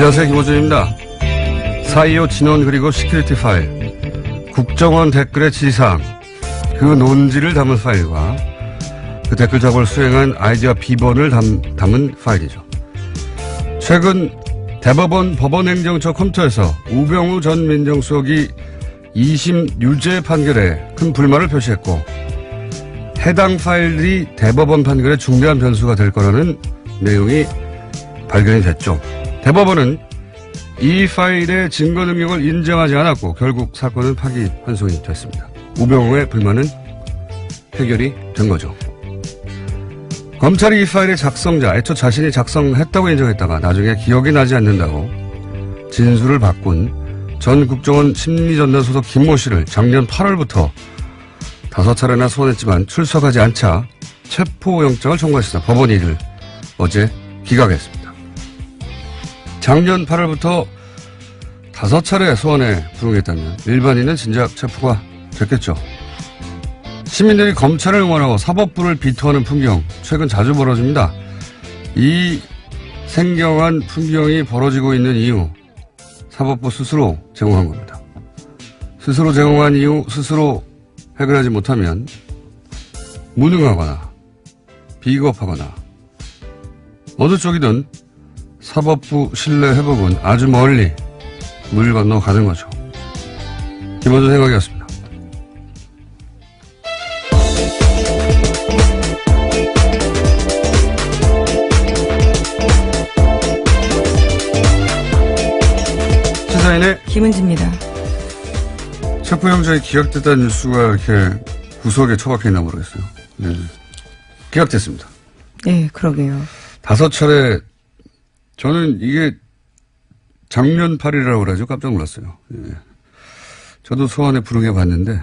안녕하세요, 김호준입니다. 4.25 진원 그리고 시큐리티 파일, 국정원 댓글의 지상, 그 논지를 담은 파일과 그 댓글 작업을 수행한 아이디어 비번을 담은 파일이죠. 최근 대법원 법원행정처 컴퓨터에서 우병우 전 민정수석이 2심 유죄 판결에 큰 불만을 표시했고, 해당 파일이 대법원 판결에 중대한 변수가 될 거라는 내용이 발견이 됐죠. 대법원은 이 파일의 증거 능력을 인정하지 않았고 결국 사건은 파기환송이 됐습니다. 우병우의 불만은 해결이 된 거죠. 검찰이 이 파일의 작성자, 애초 자신이 작성했다고 인정했다가 나중에 기억이 나지 않는다고 진술을 바꾼 전 국정원 심리전단 소속 김모 씨를 작년 8월부터 5차례나 소환했지만 출석하지 않자 체포영장을 청구했습니다. 법원이 이를 어제 기각했습니다. 작년 8월부터 5차례 소환에 불응했다면 일반인은 진작 체포가 됐겠죠. 시민들이 검찰을 응원하고 사법부를 비토하는 풍경 최근 자주 벌어집니다. 이 생경한 풍경이 벌어지고 있는 이유, 사법부 스스로 제공한 겁니다. 스스로 제공한 이유 스스로 해결하지 못하면 무능하거나 비겁하거나 어느 쪽이든 사법부 신뢰 회복은 아주 멀리 물 건너 가는 거죠. 김원준 생각이었습니다. 시사인의 김은지입니다. 체포영장이 기각됐다는 뉴스가 이렇게 구석에 처박혀 있나 모르겠어요. 네. 기각됐습니다. 네, 그러게요. 5차례, 저는 이게 작년 8일이라고 그러죠. 깜짝 놀랐어요. 예. 저도 소환에 불응해 봤는데.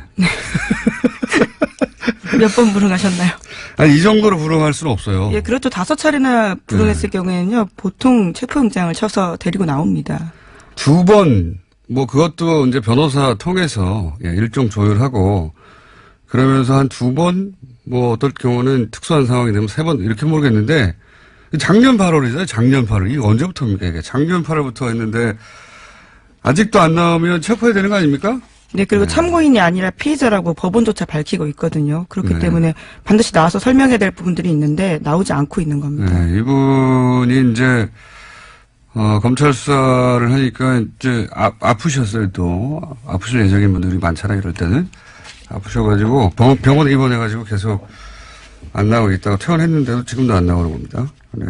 몇 번 불응하셨나요? 아니, 이 정도로 불응할 수는 없어요. 예, 그렇죠. 5차례나 불응했을 경우에는요, 보통 체포영장을 쳐서 데리고 나옵니다. 2번, 뭐 그것도 이제 변호사 통해서 일정 조율하고 그러면서 한 2번, 뭐 어떨 경우는 특수한 상황이 되면 3번 이렇게 모르겠는데 작년 8월이잖아요. 작년 8월. 이게 언제부터입니까? 이게 작년 8월부터 했는데 아직도 안 나오면 체포해야 되는 거 아닙니까? 네, 그리고 참고인이 아니라 피의자라고 법원조차 밝히고 있거든요. 그렇기 때문에 반드시 나와서 설명해야 될 부분들이 있는데 나오지 않고 있는 겁니다. 네, 이분이 이제 검찰 수사를 하니까 이제 아프셨어요. 또 아프실 예정인 분들이 많잖아요. 이럴 때는 아프셔가지고 병원에 입원해가지고 계속 안 나오고 있다가 퇴원했는데도 지금도 안 나오는 겁니다. 네.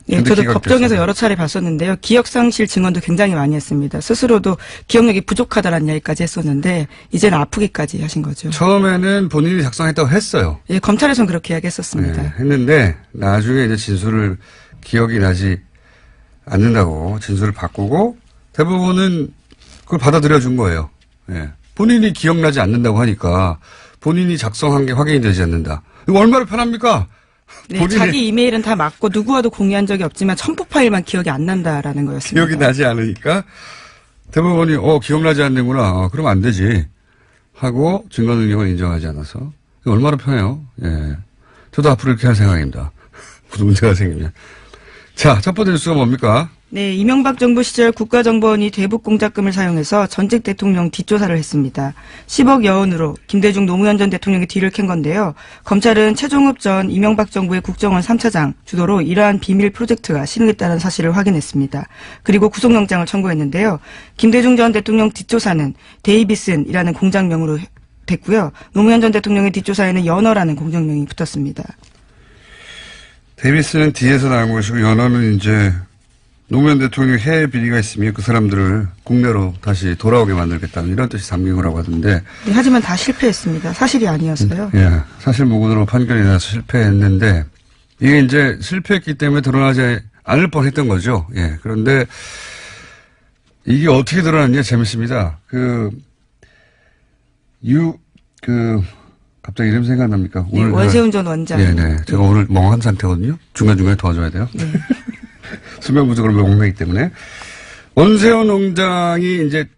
예, 저도 법정에서 여러 차례 봤었는데요. 기억상실 증언도 굉장히 많이 했습니다. 스스로도 기억력이 부족하다라는 이야기까지 했었는데 이제는 아프기까지 하신 거죠. 처음에는 본인이 작성했다고 했어요. 예, 검찰에서는 그렇게 이야기했었습니다. 네, 했는데 나중에 이제 진술을 기억이 나지 않는다고 진술을 바꾸고 대부분은 그걸 받아들여 준 거예요. 예. 본인이 기억나지 않는다고 하니까 본인이 작성한 게 확인이 되지 않는다. 이거 얼마나 편합니까? 네, 자기 이메일은 다 맞고 누구와도 공유한 적이 없지만 첨부 파일만 기억이 안 난다라는 거였습니다. 기억이 나지 않으니까 대법원이 기억나지 않는구나. 그럼 안 되지 하고 증거 능력을 인정하지 않아서 얼마나 편해요. 예, 저도 앞으로 이렇게 할 생각입니다. 무슨 문제가 생기면. 자, 첫 번째 뉴스가 뭡니까? 네, 이명박 정부 시절 국가정보원이 대북 공작금을 사용해서 전직 대통령 뒷조사를 했습니다. 10억 여원으로 김대중 노무현 전 대통령의 뒤를 캔 건데요. 검찰은 최종업 전 이명박 정부의 국정원 3차장 주도로 이러한 비밀 프로젝트가 실행됐다는 사실을 확인했습니다. 그리고 구속영장을 청구했는데요. 김대중 전 대통령 뒷조사는 데이비슨이라는 공장명으로 됐고요. 노무현 전 대통령의 뒷조사에는 연어라는 공장명이 붙었습니다. 데이비스는 뒤에서 나온 것이고 연어는 이제 노무현 대통령 해외 비리가 있으면 그 사람들을 국내로 다시 돌아오게 만들겠다는 이런 뜻이 담긴 거라고 하던데. 네, 하지만 다 실패했습니다. 사실이 아니어서요. 예, 사실무근으로 판결이 나서 실패했는데 이게 이제 실패했기 때문에 드러나지 않을 뻔했던 거죠. 예, 그런데 이게 어떻게 드러났냐 재밌습니다. 갑자기 이름 생각납니까? 네, 원세훈 전 원장. 네네. 제가 오늘 멍한 상태거든요. 중간중간에 도와줘야 돼요. 네. 수면 부족으로 멍하기 때문에. 원세훈 원장이 이제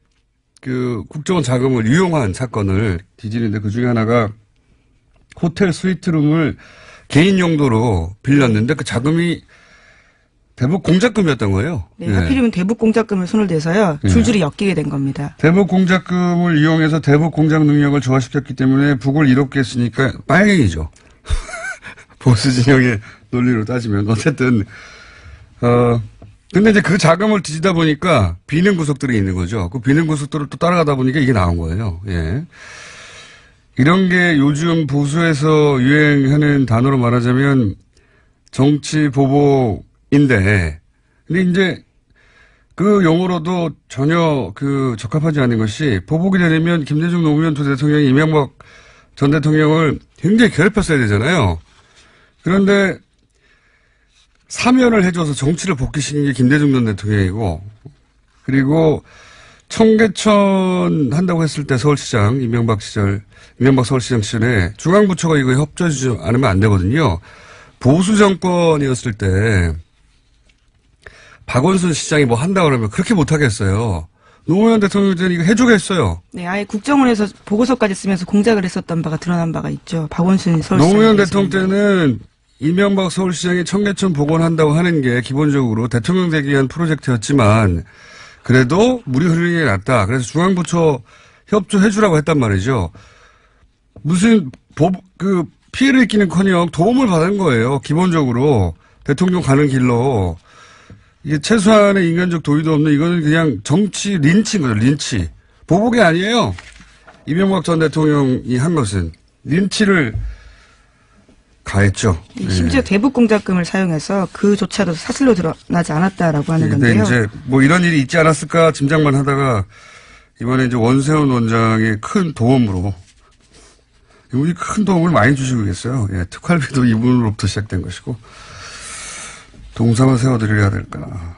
국정원 자금을 유용한 사건을 뒤지는데 그 중에 하나가 호텔 스위트룸을 개인 용도로 빌렸는데 그 자금이 대북 공작금이었던 거예요. 네, 하필이면 대북 공작금을 손을 대서요. 줄줄이 엮이게 된 겁니다. 대북 공작금을 이용해서 대북 공작 능력을 조화시켰기 때문에 북을 이롭게 했으니까 빨갱이죠. 보수 진영의 논리로 따지면 어쨌든 근데 이제 그 자금을 뒤지다 보니까 비는 구석들이 있는 거죠. 그 비는 구석들을 또 따라가다 보니까 이게 나온 거예요. 예. 이런 게 요즘 보수에서 유행하는 단어로 말하자면 정치 보복인데, 근데 이제 그 용어로도 전혀 적합하지 않은 것이 보복이 되려면 김대중 노무현 두 대통령이 이명박 전 대통령을 굉장히 괴롭혔어야 되잖아요. 그런데 사면을 해줘서 정치를 복귀시킨 게 김대중 전 대통령이고, 그리고 청계천 한다고 했을 때 서울시장, 이명박 서울시장 시절에 중앙부처가 이거 협조해주지 않으면 안 되거든요. 보수 정권이었을 때 박원순 시장이 뭐 한다고 그러면 그렇게 못하겠어요. 노무현 대통령 때는 이거 해주겠어요. 네, 아예 국정원에서 보고서까지 쓰면서 공작을 했었던 바가 드러난 바가 있죠. 박원순 서울시장. 노무현 대통령 때는 이명박 서울시장이 청계천 복원한다고 하는 게 기본적으로 대통령 되기 위한 프로젝트였지만 그래도 물이 흐르는 게 낫다. 그래서 중앙부처 협조해주라고 했단 말이죠. 무슨 피해를 입기는커녕 도움을 받은 거예요. 기본적으로 대통령 가는 길로. 이게 최소한의 인간적 도의도 없는 이거는 그냥 정치 린치인 거죠. 린치. 보복이 아니에요. 이명박 전 대통령이 한 것은 린치를 가했죠. 심지어 대북 공작금을 사용해서 그조차도 사실로 드러나지 않았다라고 하는 건데요. 근데 이제 뭐 이런 일이 있지 않았을까 짐작만 하다가 이번에 이제 원세훈 원장의 큰 도움으로 이분이 큰 도움을 많이 주시고 계세요. 예, 특활비도 이분으로부터 시작된 것이고 동상을 세워드려야 될까.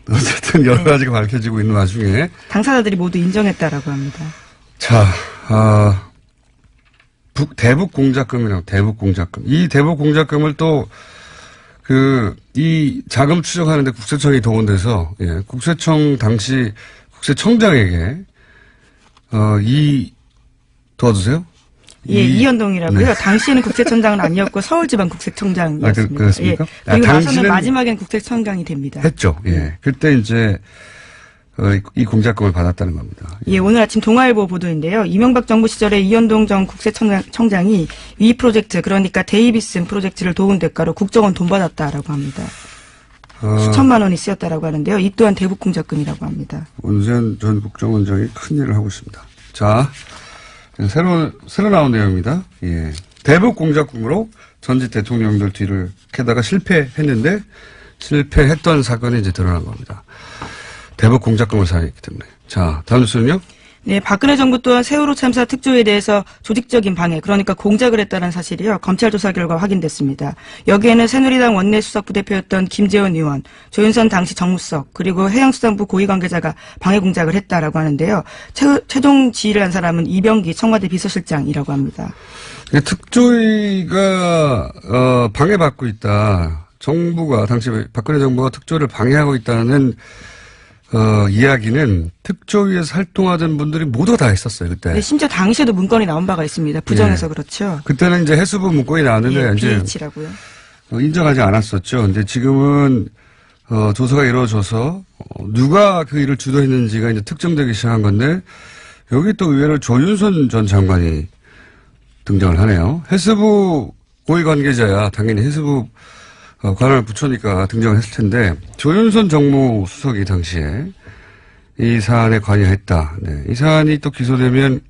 어쨌든 여러 가지가 밝혀지고 있는 와중에 당사자들이 모두 인정했다라고 합니다. 자, 대북 공작금이라고 대북 공작금. 이 대북 공작금을 또 이 자금 추적하는데 국세청이 동원돼서 예, 국세청 당시 국세청장에게 도와주세요. 예, 이현동이라고요. 네. 당시에는 국세청장은 아니었고 서울지방국세청장이었습니다. 그렇습니까? 예. 그리고 나서는 마지막엔 국세청장이 됩니다. 했죠. 예. 그때 이제 이 공작금을 받았다는 겁니다. 예, 오늘 아침 동아일보 보도인데요. 이명박 정부 시절에 이현동 전 국세청장이 위 프로젝트, 그러니까 데이비슨 프로젝트를 도운 대가로 국정원 돈 받았다라고 합니다. 수천만 원이 쓰였다라고 하는데요. 이 또한 대북 공작금이라고 합니다. 원세훈 전 국정원장이 큰 일을 하고 있습니다. 자, 새로 나온 내용입니다. 예. 대북 공작금으로 전직 대통령들 뒤를 캐다가 실패했는데 실패했던 사건이 이제 드러난 겁니다. 대북 공작금을 사용했기 때문에. 자, 다음 뉴스는요? 네, 박근혜 정부 또한 세월호 참사 특조위에 대해서 조직적인 방해, 그러니까 공작을 했다는 사실이요. 검찰 조사 결과 확인됐습니다. 여기에는 새누리당 원내수석 부대표였던 김재원 의원, 조윤선 당시 정무수석, 그리고 해양수산부 고위 관계자가 방해 공작을 했다라고 하는데요. 최종 지휘를 한 사람은 이병기 청와대 비서실장이라고 합니다. 특조위가 방해받고 있다. 정부가 당시 박근혜 정부가 특조위를 방해하고 있다는 이야기는 특조위에서 활동하던 분들이 모두 다 했었어요, 그때. 네, 심지어 당시에도 문건이 나온 바가 있습니다. 부정해서 네. 그렇죠. 그때는 이제 해수부 문건이 나왔는데, 이제. BH라고요. 인정하지 않았었죠. 근데 지금은, 조사가 이루어져서, 누가 그 일을 주도했는지가 이제 특정되기 시작한 건데, 여기 또 의외로 조윤선 전 장관이 등장을 하네요. 해수부 고위 관계자야, 당연히 해수부 관을 붙여니까 등장을 했을 텐데 조윤선 정무수석이 당시에 이 사안에 관여했다. 네. 이 사안이 또 기소되면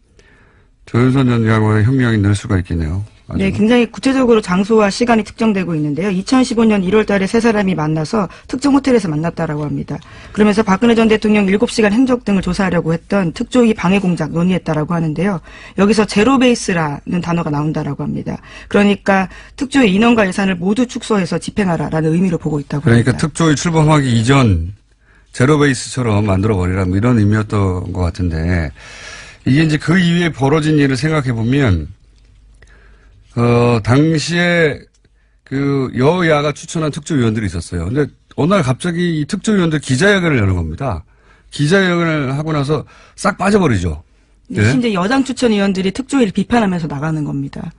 조윤선 전 장관의 형량이 늘 수가 있겠네요. 아주. 네, 굉장히 구체적으로 장소와 시간이 특정되고 있는데요. 2015년 1월 달에 세 사람이 만나서 특정 호텔에서 만났다라고 합니다. 그러면서 박근혜 전 대통령 7시간 행적 등을 조사하려고 했던 특조위 방해 공작 논의했다라고 하는데요. 여기서 제로베이스라는 단어가 나온다라고 합니다. 그러니까 특조위 인원과 예산을 모두 축소해서 집행하라라는 의미로 보고 있다고 그러니까 합니다. 특조위 출범하기 이전 제로베이스처럼 만들어버리라 뭐 이런 의미였던 것 같은데 이게 이제 그 이후에 벌어진 일을 생각해 보면 당시에 그 여야가 추천한 특조위원들이 있었어요. 근데 어느 날 갑자기 이 특조위원들 기자회견을 여는 겁니다. 기자회견을 하고 나서 싹 빠져버리죠. 네. 심지어 여당 추천 의원들이 특조위를 비판하면서 나가는 겁니다.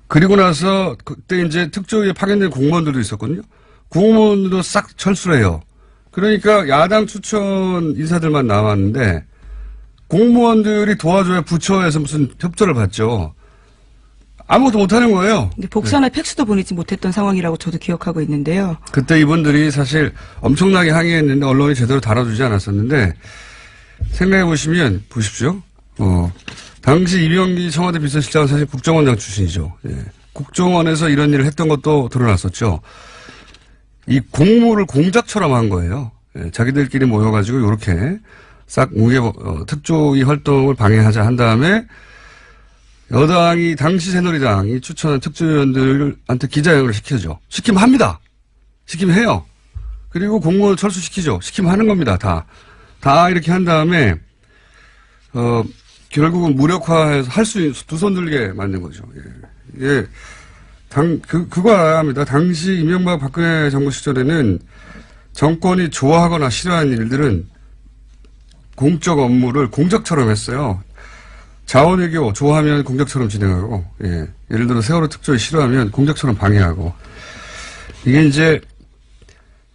그리고 나서 그때 이제 특조위에 파견된 공무원들도 있었거든요. 공무원으로 싹 철수를 해요. 그러니까 야당 추천 인사들만 남았는데 공무원들이 도와줘야 부처에서 무슨 협조를 받죠. 아무것도 못하는 거예요. 근데 복사나 팩스도 보내지 못했던 상황이라고 저도 기억하고 있는데요. 그때 이분들이 사실 엄청나게 항의했는데 언론이 제대로 다뤄주지 않았었는데 생각해 보시면 보십시오. 당시 이병기 청와대 비서실장은 사실 국정원장 출신이죠. 예. 국정원에서 이런 일을 했던 것도 드러났었죠. 이 공무를 공작처럼 한 거예요. 예. 자기들끼리 모여가지고 이렇게 싹 특조위 활동을 방해하자 한 다음에 여당이 당시 새누리당이 추천한 특조위원들한테 기자회견을 시켜줘. 시키면 합니다. 시키면 해요. 그리고 공무원 철수시키죠. 시키면 하는 겁니다. 다 이렇게 한 다음에 결국은 무력화해서 할 수 있는 두 손 들게 만든 거죠. 예. 예. 그거 알아야 합니다. 당시 이명박 박근혜 정부 시절에는 정권이 좋아하거나 싫어하는 일들은 공적 업무를 공작처럼 했어요. 자원외교 좋아하면 공작처럼 진행하고, 예. 예를 들어 세월호 특조위 싫어하면 공작처럼 방해하고. 이게 이제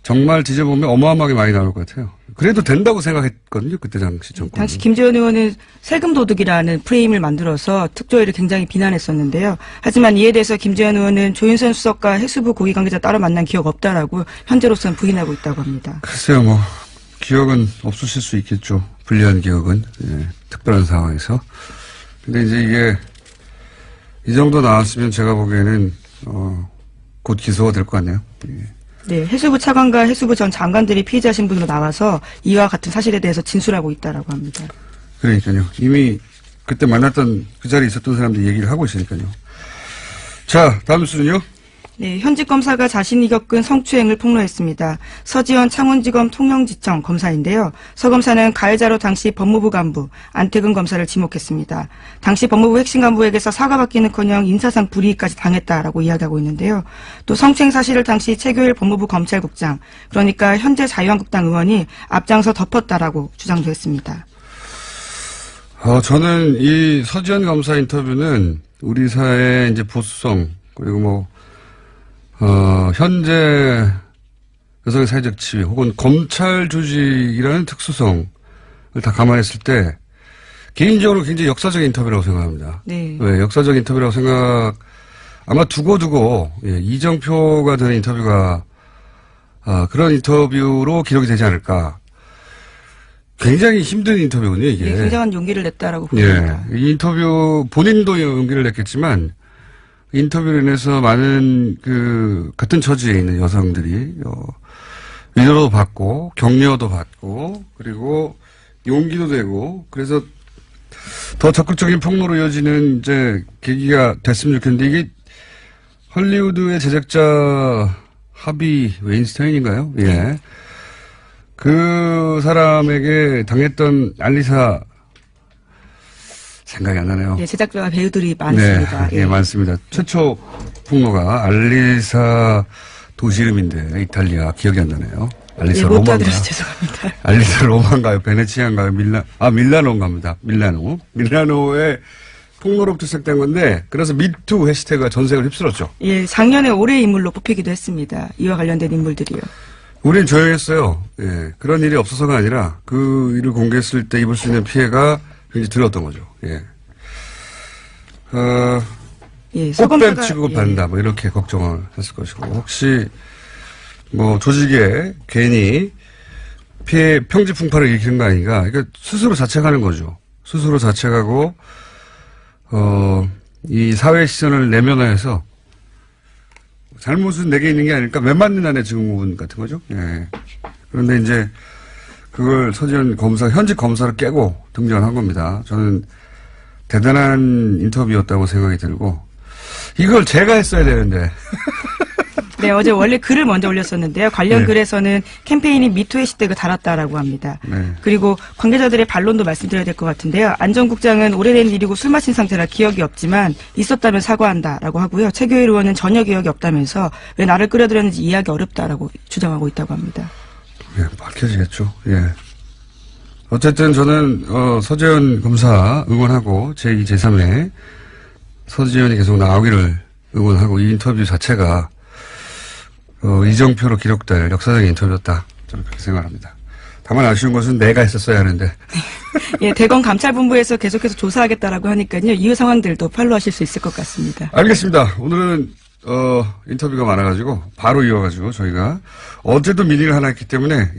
정말 뒤져보면 어마어마하게 많이 나올 것 같아요. 그래도 된다고 생각했거든요. 그때 당시 정권. 당시 김재원 의원은 세금 도둑이라는 프레임을 만들어서 특조위를 굉장히 비난했었는데요. 하지만 이에 대해서 김재원 의원은 조윤선 수석과 해수부 고위 관계자 따로 만난 기억 없다라고 현재로서는 부인하고 있다고 합니다. 글쎄요, 기억은 없으실 수 있겠죠. 불리한 기억은. 예, 특별한 상황에서. 근데 이제 이게 이 정도 나왔으면 제가 보기에는 곧 기소가 될 것 같네요. 예. 네, 해수부 차관과 해수부 전 장관들이 피의자 신분으로 나와서 이와 같은 사실에 대해서 진술하고 있다라고 합니다. 그러니까요. 이미 그때 만났던 그 자리에 있었던 사람들이 얘기를 하고 있으니까요. 자, 다음 수는요. 네, 현직 검사가 자신이 겪은 성추행을 폭로했습니다. 서지현 창원지검 통영지청 검사인데요. 서 검사는 가해자로 당시 법무부 간부 안태근 검사를 지목했습니다. 당시 법무부 핵심 간부에게서 사과받기는커녕 인사상 불이익까지 당했다라고 이야기하고 있는데요. 또 성추행 사실을 당시 최교일 법무부 검찰국장, 그러니까 현재 자유한국당 의원이 앞장서 덮었다라고 주장도 했습니다. 저는 이 서지현 검사 인터뷰는 우리 사회의 이제 보수성 그리고 현재 여성의 사회적 지위 혹은 검찰 조직이라는 특수성을 다 감안했을 때 개인적으로 굉장히 역사적 인터뷰라고 생각합니다. 네. 왜 역사적 인터뷰라고 아마 두고두고 이정표가 되는 인터뷰가 그런 인터뷰로 기록이 되지 않을까. 굉장히 힘든 인터뷰군요, 이게. 네, 굉장한 용기를 냈다라고 봅니다. 예. 이 인터뷰 본인도 용기를 냈겠지만 인터뷰로 인해서 많은 같은 처지에 있는 여성들이 위로도 받고 격려도 받고 그리고 용기도 되고 그래서 더 적극적인 폭로로 이어지는 이제 계기가 됐으면 좋겠는데 이게 헐리우드의 제작자 하비 웨인스타인인가요? 예. 그 사람에게 당했던 알리사 생각이 안 나네요. 네, 제작자와 배우들이 많습니다. 네, 예, 많습니다. 최초 폭로가 알리사 도시 이름인데 이탈리아 기억이 안 나네요. 알리사 못 로마인가요? 알아들어서 죄송합니다. 알리사 로마인가요? 베네치아인가요? 밀라노인가 합니다. 밀라노의 폭로로부터 시작된 건데 그래서 미투 해시태그가 전 세계를 휩쓸었죠. 예, 작년에 올해의 인물로 뽑히기도 했습니다. 이와 관련된 인물들이요. 우린 조용했어요. 예, 그런 일이 없어서가 아니라 그 일을 공개했을 때 입을 수 있는 피해가 굉장히 들었던 거죠. 예. 예, 꽃뱀 취급을 받는다. 이렇게 걱정을 했을 것이고 혹시 조직에 괜히 피해 평지풍파를 일으키는 거 아닌가. 그러니까 스스로 자책하는 거죠. 스스로 자책하고 이 사회 시선을 내면화해서 잘못은 내게 있는 게 아닐까. 맨맞는 안에 증후군 같은 거죠. 예. 그런데 이제 그걸 서지현 현직 검사를 깨고 등장한 겁니다. 저는 대단한 인터뷰였다고 생각이 들고 이걸 제가 했어야 되는데. 네, 어제 원래 글을 먼저 올렸었는데요. 관련 글에서는 캠페인이 미투 해시태그 달았다라고 합니다. 네. 그리고 관계자들의 반론도 말씀드려야 될 것 같은데요. 안 전 국장은 오래된 일이고 술 마신 상태라 기억이 없지만 있었다면 사과한다라고 하고요. 최교일 의원은 전혀 기억이 없다면서 왜 나를 끌어들였는지 이해하기 어렵다라고 주장하고 있다고 합니다. 예, 밝혀지겠죠. 예. 어쨌든 저는 서지현 검사 응원하고 제2, 제3회 서지현이 계속 나오기를 응원하고 이 인터뷰 자체가 이정표로 기록될 역사적인 인터뷰였다. 저는 그렇게 생각합니다. 다만 아쉬운 것은 내가 했었어야 하는데. 예, 대검 감찰본부에서 계속해서 조사하겠다라고 하니까요. 이후 상황들도 팔로우하실 수 있을 것 같습니다. 알겠습니다. 오늘은 인터뷰가 많아가지고 바로 이어가지고 저희가 어제도 민의를 하나 했기 때문에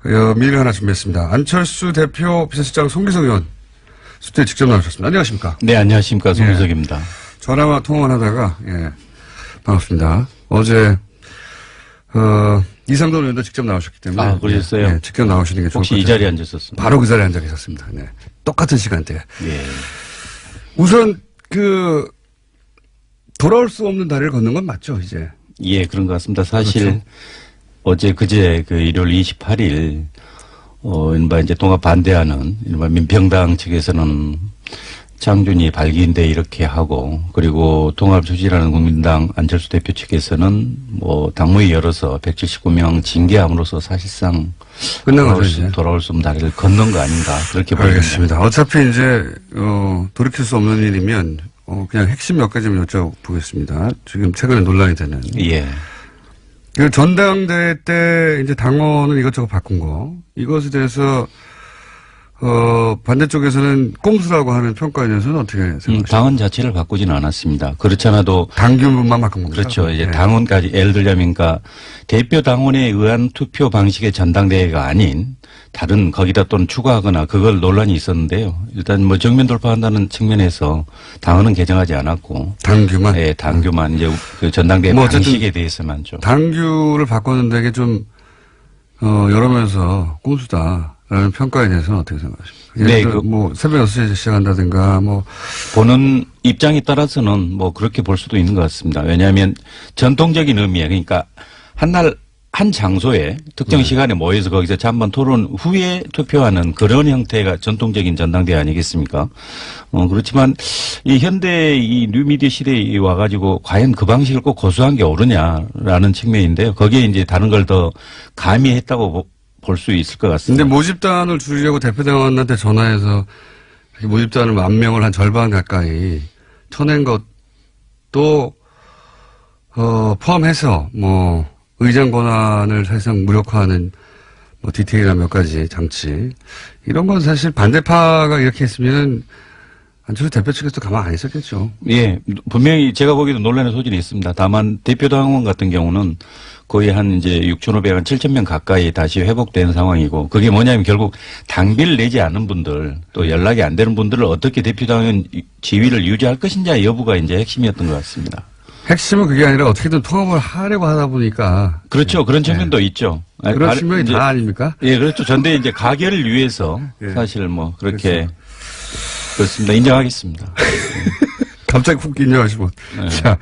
민의를 하나 준비했습니다. 안철수 대표 비서실장 송기석 의원 스튜디오에 직접 나오셨습니다. 안녕하십니까? 네, 안녕하십니까. 송기석입니다. 전화와 통화만 하다가 반갑습니다. 어제 이상돈 의원도 직접 나오셨기 때문에. 아, 그러셨어요? 네, 직접 나오시는 게 좋을 것 같아요. 혹시 이 자리에 앉으셨습니까? 바로 그 자리에 앉아 계셨습니다. 네. 똑같은 시간대에. 예. 우선 돌아올 수 없는 다리를 걷는 건 맞죠, 이제? 예, 그런 것 같습니다. 사실 그렇죠. 어제 그제 일월 28일 이른바 이제 통합 반대하는 이른바 민평당 측에서는 장준이 발기인데 이렇게 하고, 그리고 통합 추진하는 국민당 안철수 대표 측에서는 당무위 열어서 179명 징계함으로써 사실상 끝난 거죠, 이제. 돌아올 수 없는 다리를 걷는 거 아닌가 그렇게 보입니다. 알겠습니다. 어차피 이제 돌이킬 수 없는 일이면 그냥 핵심 몇 가지만 여쭤보겠습니다. 지금 최근에 논란이 되는. 예. 그 전당대회 때 이제 당원을 이것저것 바꾼 거, 이것에 대해서 반대쪽에서는 꼼수라고 하는 평가에 대해서는 어떻게 생각하십니까? 당원 자체를 바꾸지는 않았습니다. 그렇지 않아도 당규만 바꾼 겁니다. 그렇죠. 이제 당원까지 예를 들자면 그러니까 대표 당원에 의한 투표 방식의 전당대회가 아닌 다른 거기다 또는 추가하거나 그걸 논란이 있었는데요. 일단 정면 돌파한다는 측면에서 당원은 개정하지 않았고 당규만. 예, 당규만 이제 그 전당대회 방식에 대해서만 좀 당규를 바꿨는데 이게 좀 여러 면에서 꼼수다라는 평가에 대해서는 어떻게 생각하십니까? 네, 새벽 6시에 시작한다든가 보는 입장에 따라서는 그렇게 볼 수도 있는 것 같습니다. 왜냐하면 전통적인 의미에 그러니까 한 장소에 특정 시간에 모여서 거기서 잠깐 토론 후에 투표하는 그런 형태가 전통적인 전당대회 아니겠습니까? 그렇지만 이 현대 이 뉴미디어 시대에 와가지고 과연 그 방식을 꼭 고수한 게 옳으냐라는 측면인데요. 거기에 이제 다른 걸 더 가미했다고 볼 수 있을 것 같습니다. 근데 모집단을 줄이려고 대표당원한테 전화해서 모집단을 10,000명을 한 절반 가까이 쳐낸 것도 포함해서 의장 권한을 사실상 무력화하는 디테일한 몇 가지 장치 이런 건 사실 반대파가 이렇게 했으면 안철수 대표 측에서도 가만 안 있었겠죠. 예, 분명히 제가 보기에도 논란의 소질이 있습니다. 다만 대표당원 같은 경우는 거의 한 이제 6,500, 한 7,000명 가까이 다시 회복된 상황이고 그게 뭐냐면 결국 당비를 내지 않은 분들 또 연락이 안 되는 분들을 어떻게 대표당원 지위를 유지할 것인지 여부가 이제 핵심이었던 것 같습니다. 핵심은 그게 아니라 어떻게든 통합을 하려고 하다 보니까. 그렇죠. 그런 측면도 있죠. 그런 측면이 다 아닙니까? 예, 그렇죠. 전대 이제 가결을 위해서 사실 그렇게 그렇습니다. 인정하겠습니다. 갑자기 훅 인정하시면. 네. 자.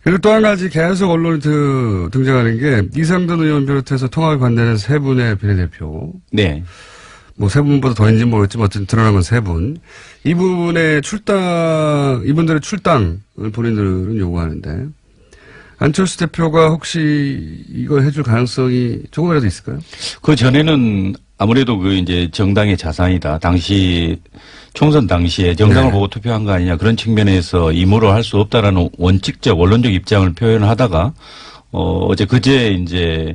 그리고 또 한 가지 계속 언론에 등장하는 게 이상돈 의원 비롯해서 통합에 반대하는 세 분의 비례대표. 네. 세 분보다 더인지는 모르겠지만 어쨌든 드러난 건 세 분. 이분들의 출당을 본인들은 요구하는데 안철수 대표가 혹시 이걸 해줄 가능성이 조금이라도 있을까요? 그 전에는 아무래도 이제 정당의 자산이다. 당시 총선 당시에 정당을 보고 투표한 거 아니냐 그런 측면에서 임으로 할 수 없다라는 원칙적 원론적 입장을 표현하다가 어제 그제 이제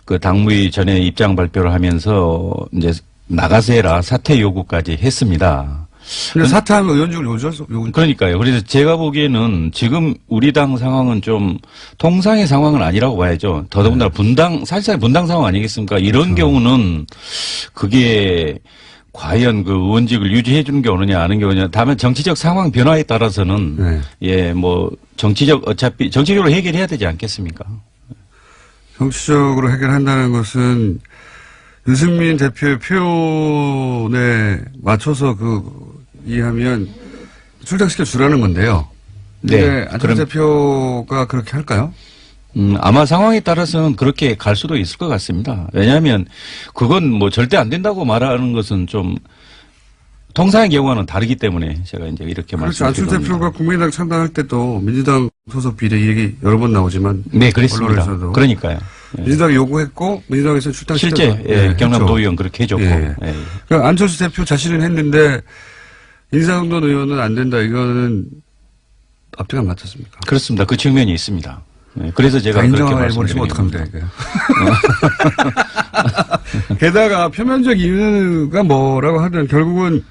그 당무위 전에 입장 발표를 하면서 이제 나가세라 사퇴 요구까지 했습니다. 근데 사퇴하면 의원직을 그러니까요. 그래서 제가 보기에는 지금 우리 당 상황은 좀 통상의 상황은 아니라고 봐야죠. 더더군다나 사실상 분당 상황 아니겠습니까? 이런 경우는 그게 과연 그 의원직을 유지해 주는 게 오느냐 아는 게 오느냐. 다만 정치적 상황 변화에 따라서는 정치적으로 해결해야 되지 않겠습니까? 정치적으로 해결한다는 것은 유승민 대표의 표현에 맞춰서 이해하면 출당시켜 주라는 건데요. 네. 안철수 대표가 그렇게 할까요? 아마 상황에 따라서는 그렇게 갈 수도 있을 것 같습니다. 왜냐하면 그건 절대 안 된다고 말하는 것은 좀 통상의 경우와는 다르기 때문에 제가 이제 이렇게 그렇죠. 말씀드린 겁니다. 안철수 대표가 국민의당 창당할 때도 민주당 소속 비례 얘기 여러 번 나오지만 네, 그랬습니다. 언론에서도 그러니까요. 민주당이 요구했고 민주당에서 출당시켰죠. 실제 경남 도의원 그렇게 해줬고. 그러니까 안철수 대표 자신은 했는데 인사동돈 의원은 안 된다. 이거는 앞뒤가 안 맞췄습니까? 그렇습니다. 그 측면이 있습니다. 네, 그래서 제가 다 그렇게 인정해버리시면 말씀드립니다. 어떡합니까, 이거. 게다가 표면적 이유가 뭐라고 하든 결국은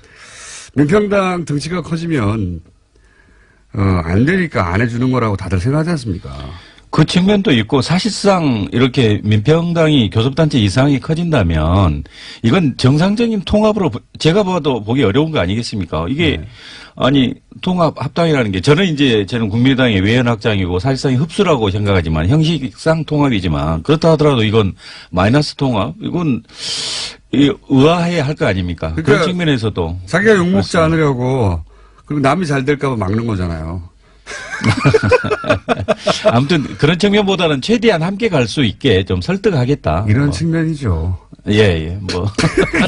민평당 덩치가 커지면 안 되니까 안 해주는 거라고 다들 생각하지 않습니까? 그 측면도 있고 사실상 이렇게 민평당이 교섭단체 이상이 커진다면 이건 정상적인 통합으로 제가 봐도 보기 어려운 거 아니겠습니까? 이게 네. 아니 통합 합당이라는 게 저는 국민의당의 외연확장이고 사실상 흡수라고 생각하지만 형식상 통합이지만 그렇다 하더라도 이건 마이너스 통합 이건 의아해야 할 거 아닙니까? 그러니까 그런 측면에서도 자기가 욕먹지 않으려고 그리고 남이 잘 될까 봐 막는 거잖아요. 아무튼 그런 측면보다는 최대한 함께 갈 수 있게 좀 설득하겠다. 이런 뭐. 측면이죠. 예, 뭐.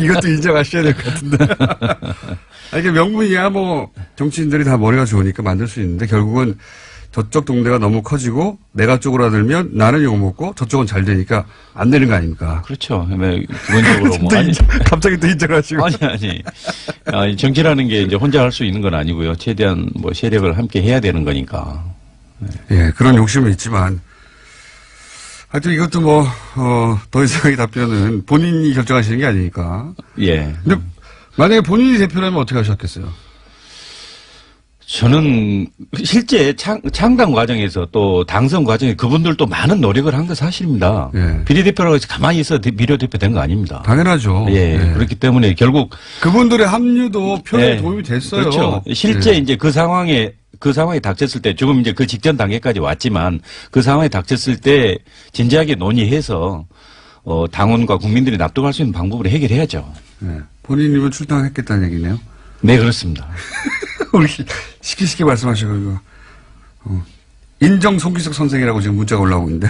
이것도 인정하셔야 될 것 같은데. 아니, 이게 명분이야 뭐 정치인들이 다 머리가 좋으니까 만들 수 있는데 결국은 저쪽 동네가 너무 커지고 내가 쪼그라들면 나는 욕먹고 저쪽은 잘 되니까 안 되는 거 아닙니까? 그렇죠. 기본적으로 뭐. 갑자기 또 인정하시고. 아니, 정치라는 게 이제 혼자 할 수 있는 건 아니고요. 최대한 뭐 세력을 함께 해야 되는 거니까. 예, 그런 욕심은 있지만. 하여튼 이것도 뭐, 더 이상의 답변은 본인이 결정하시는 게 아니니까. 예. 근데 만약에 본인이 대표라면 어떻게 하셨겠어요? 저는 실제 창당 과정에서 또 당선 과정에 그분들도 많은 노력을 한 건 사실입니다. 예. 비례대표라고 해서 가만히 있어 비례대표 된 거 아닙니다. 당연하죠. 예. 예. 그렇기 때문에 결국 그분들의 합류도 표에 예. 도움이 됐어요. 그렇죠. 실제 예. 이제 그 상황에 닥쳤을 때 지금 이제 그 직전 단계까지 왔지만 그 상황에 닥쳤을 때 진지하게 논의해서 당원과 국민들이 납득할 수 있는 방법으로 해결해야죠. 예. 본인이면 출당했겠다는 얘기네요. 네, 그렇습니다. 우리 쉽게 말씀하시고 인정 송기석 선생이라고 지금 문자가 올라오고 있는데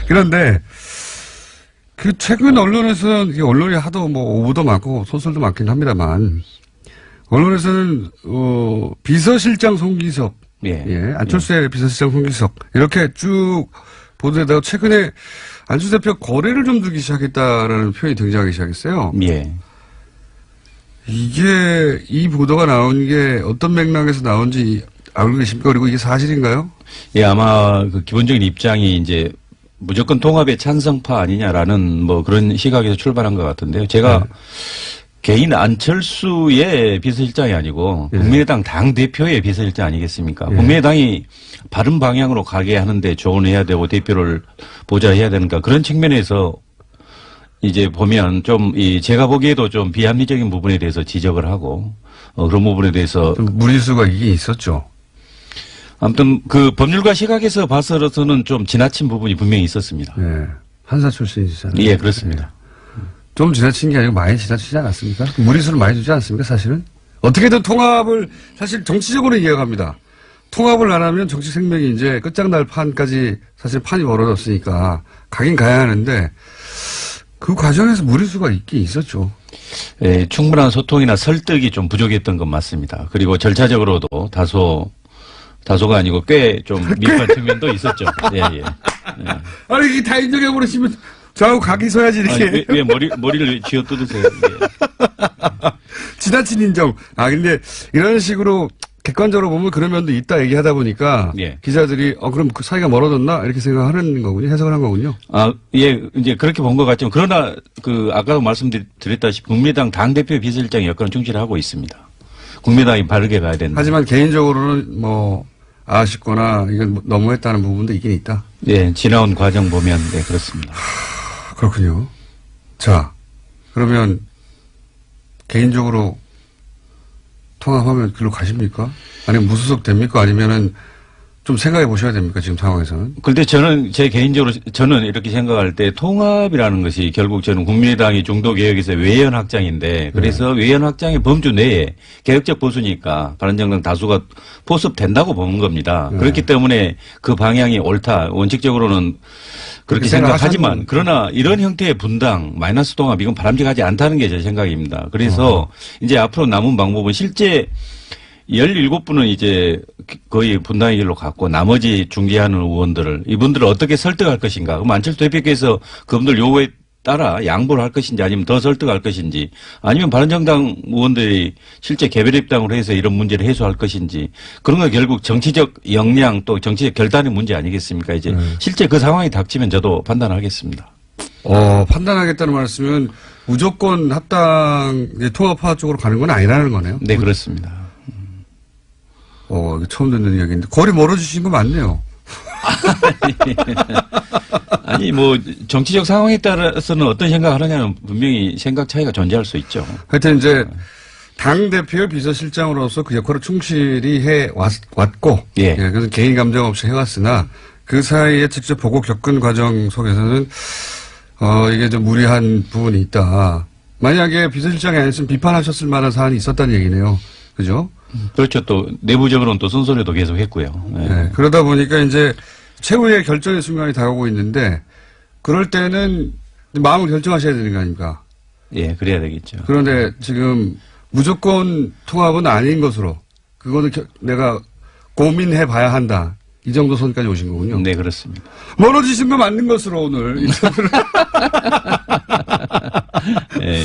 그런데 그 최근 언론에서는 언론이 하도 뭐 오보도 많고 소설도 많긴 합니다만 언론에서는 비서실장 송기석 예. 안철수의 비서실장 송기석 이렇게 쭉 보도되다가 최근에 안철수 대표 거래를 좀 두기 시작했다라는 표현이 등장하기 시작했어요. 예. 이게 이 보도가 나온 게 어떤 맥락에서 나온지 알고 계십니까? 그리고 이게 사실인가요? 예, 아마 그 기본적인 입장이 이제 무조건 통합의 찬성파 아니냐라는 뭐 그런 시각에서 출발한 것 같은데요. 제가 개인 안철수의 비서실장이 아니고 국민의당 당대표의 비서실장 아니겠습니까? 국민의당이 바른 방향으로 가게 하는데 조언해야 되고 대표를 보좌해야 되는가 그런 측면에서 이제 보면 좀 제가 보기에도 좀 비합리적인 부분에 대해서 지적을 하고 그런 부분에 대해서 좀 무리수가 이게 있었죠. 아무튼 그 법률가 시각에서 봐서는 좀 지나친 부분이 분명히 있었습니다. 네. 판사 출신이시잖아요. 예, 그렇습니다. 좀 지나친 게 아니고 많이 지나치지 않았습니까? 무리수를 많이 두지 않습니까, 사실은? 어떻게든 통합을 사실 정치적으로 이해갑니다. 통합을 안 하면 정치 생명이 이제 끝장날 판까지 사실 판이 벌어졌으니까 가긴 가야 하는데 그 과정에서 무리수가 있긴 있었죠. 예, 충분한 소통이나 설득이 좀 부족했던 건 맞습니다. 그리고 절차적으로도 다소가 아니고 꽤 좀 미흡한 측면도 있었죠. 예. 아니, 이게 다 인정해버리시면 저하고 각이 서야지, 이렇게. 아니, 왜 머리를 쥐어 뜯으세요? 예. 지나친 인정. 근데 이런 식으로 객관적으로 보면 그런 면도 있다 얘기하다 보니까 예. 기자들이 그럼 그 사이가 멀어졌나 이렇게 생각하는 거군요. 해석을 한 거군요. 예, 이제 그렇게 본 것 같지만 그러나 아까도 말씀드렸다시피 국민의당 당대표 비서실장의 역할은 충실하고 있습니다. 국민의당이 바르게 가야 된다. 하지만 개인적으로는 뭐 아쉽거나 이건 너무했다는 부분도 있긴 있다. 예, 지나온 과정 보면 네, 그렇습니다. 그렇군요. 자, 그러면 개인적으로 통합하면 글로 가십니까? 아니면 무소속 됩니까? 아니면은 좀 생각해 보셔야 됩니까? 지금 상황에서는. 그런데 저는 이렇게 생각할 때 통합이라는 것이 결국 저는 국민의당이 중도개혁에서 외연 확장인데 그래서 외연 확장의 범주 내에 개혁적 보수니까 바른정당 다수가 포섭된다고 보는 겁니다. 그렇기 때문에 그 방향이 옳다. 원칙적으로는 그렇게 생각하지만 그러나 이런 형태의 분당, 마이너스 통합 이건 바람직하지 않다는 게 제 생각입니다. 그래서 이제 앞으로 남은 방법은 실제 17분은 이제 거의 분당의 길로 갔고 나머지 중재하는 의원들을 이분들을 어떻게 설득할 것인가. 그럼 안철수 대표께서 그분들 따라 양보를 할 것인지 아니면 더 설득할 것인지 아니면 바른정당 의원들이 실제 개별 입당으로 해서 이런 문제를 해소할 것인지 그런 거 결국 정치적 역량 또 정치적 결단의 문제 아니겠습니까? 이제 실제 그 상황이 닥치면 저도 판단하겠습니다. 판단하겠다는 말씀은 무조건 합당 통합화 쪽으로 가는 건 아니라는 거네요. 네, 그렇습니다. 이거 처음 듣는 이야기인데 거리 멀어지신 거 맞네요. 아니 뭐 정치적 상황에 따라서는 어떤 생각하느냐는 분명히 생각 차이가 존재할 수 있죠. 하여튼 이제 당 대표 비서실장으로서 그 역할을 충실히 해 왔고, 예. 그래서 개인 감정 없이 해왔으나 그 사이에 직접 보고 겪은 과정 속에서는 이게 좀 무리한 부분이 있다. 만약에 비서실장이 아니었으면 비판하셨을 만한 사안이 있었다는 얘기네요. 그죠? 그렇죠. 또 내부적으로는 또 순소리도 계속 했고요. 네. 네, 그러다 보니까 이제 최후의 결정의 순간이 다가오고 있는데 그럴 때는 마음을 결정하셔야 되는 거 아닙니까? 예, 그래야 되겠죠. 그런데 지금 무조건 통합은 아닌 것으로 그거는 내가 고민해 봐야 한다. 이 정도 선까지 오신 거군요. 네, 그렇습니다. 멀어지신 거 맞는 것으로 오늘 인터뷰를. 예.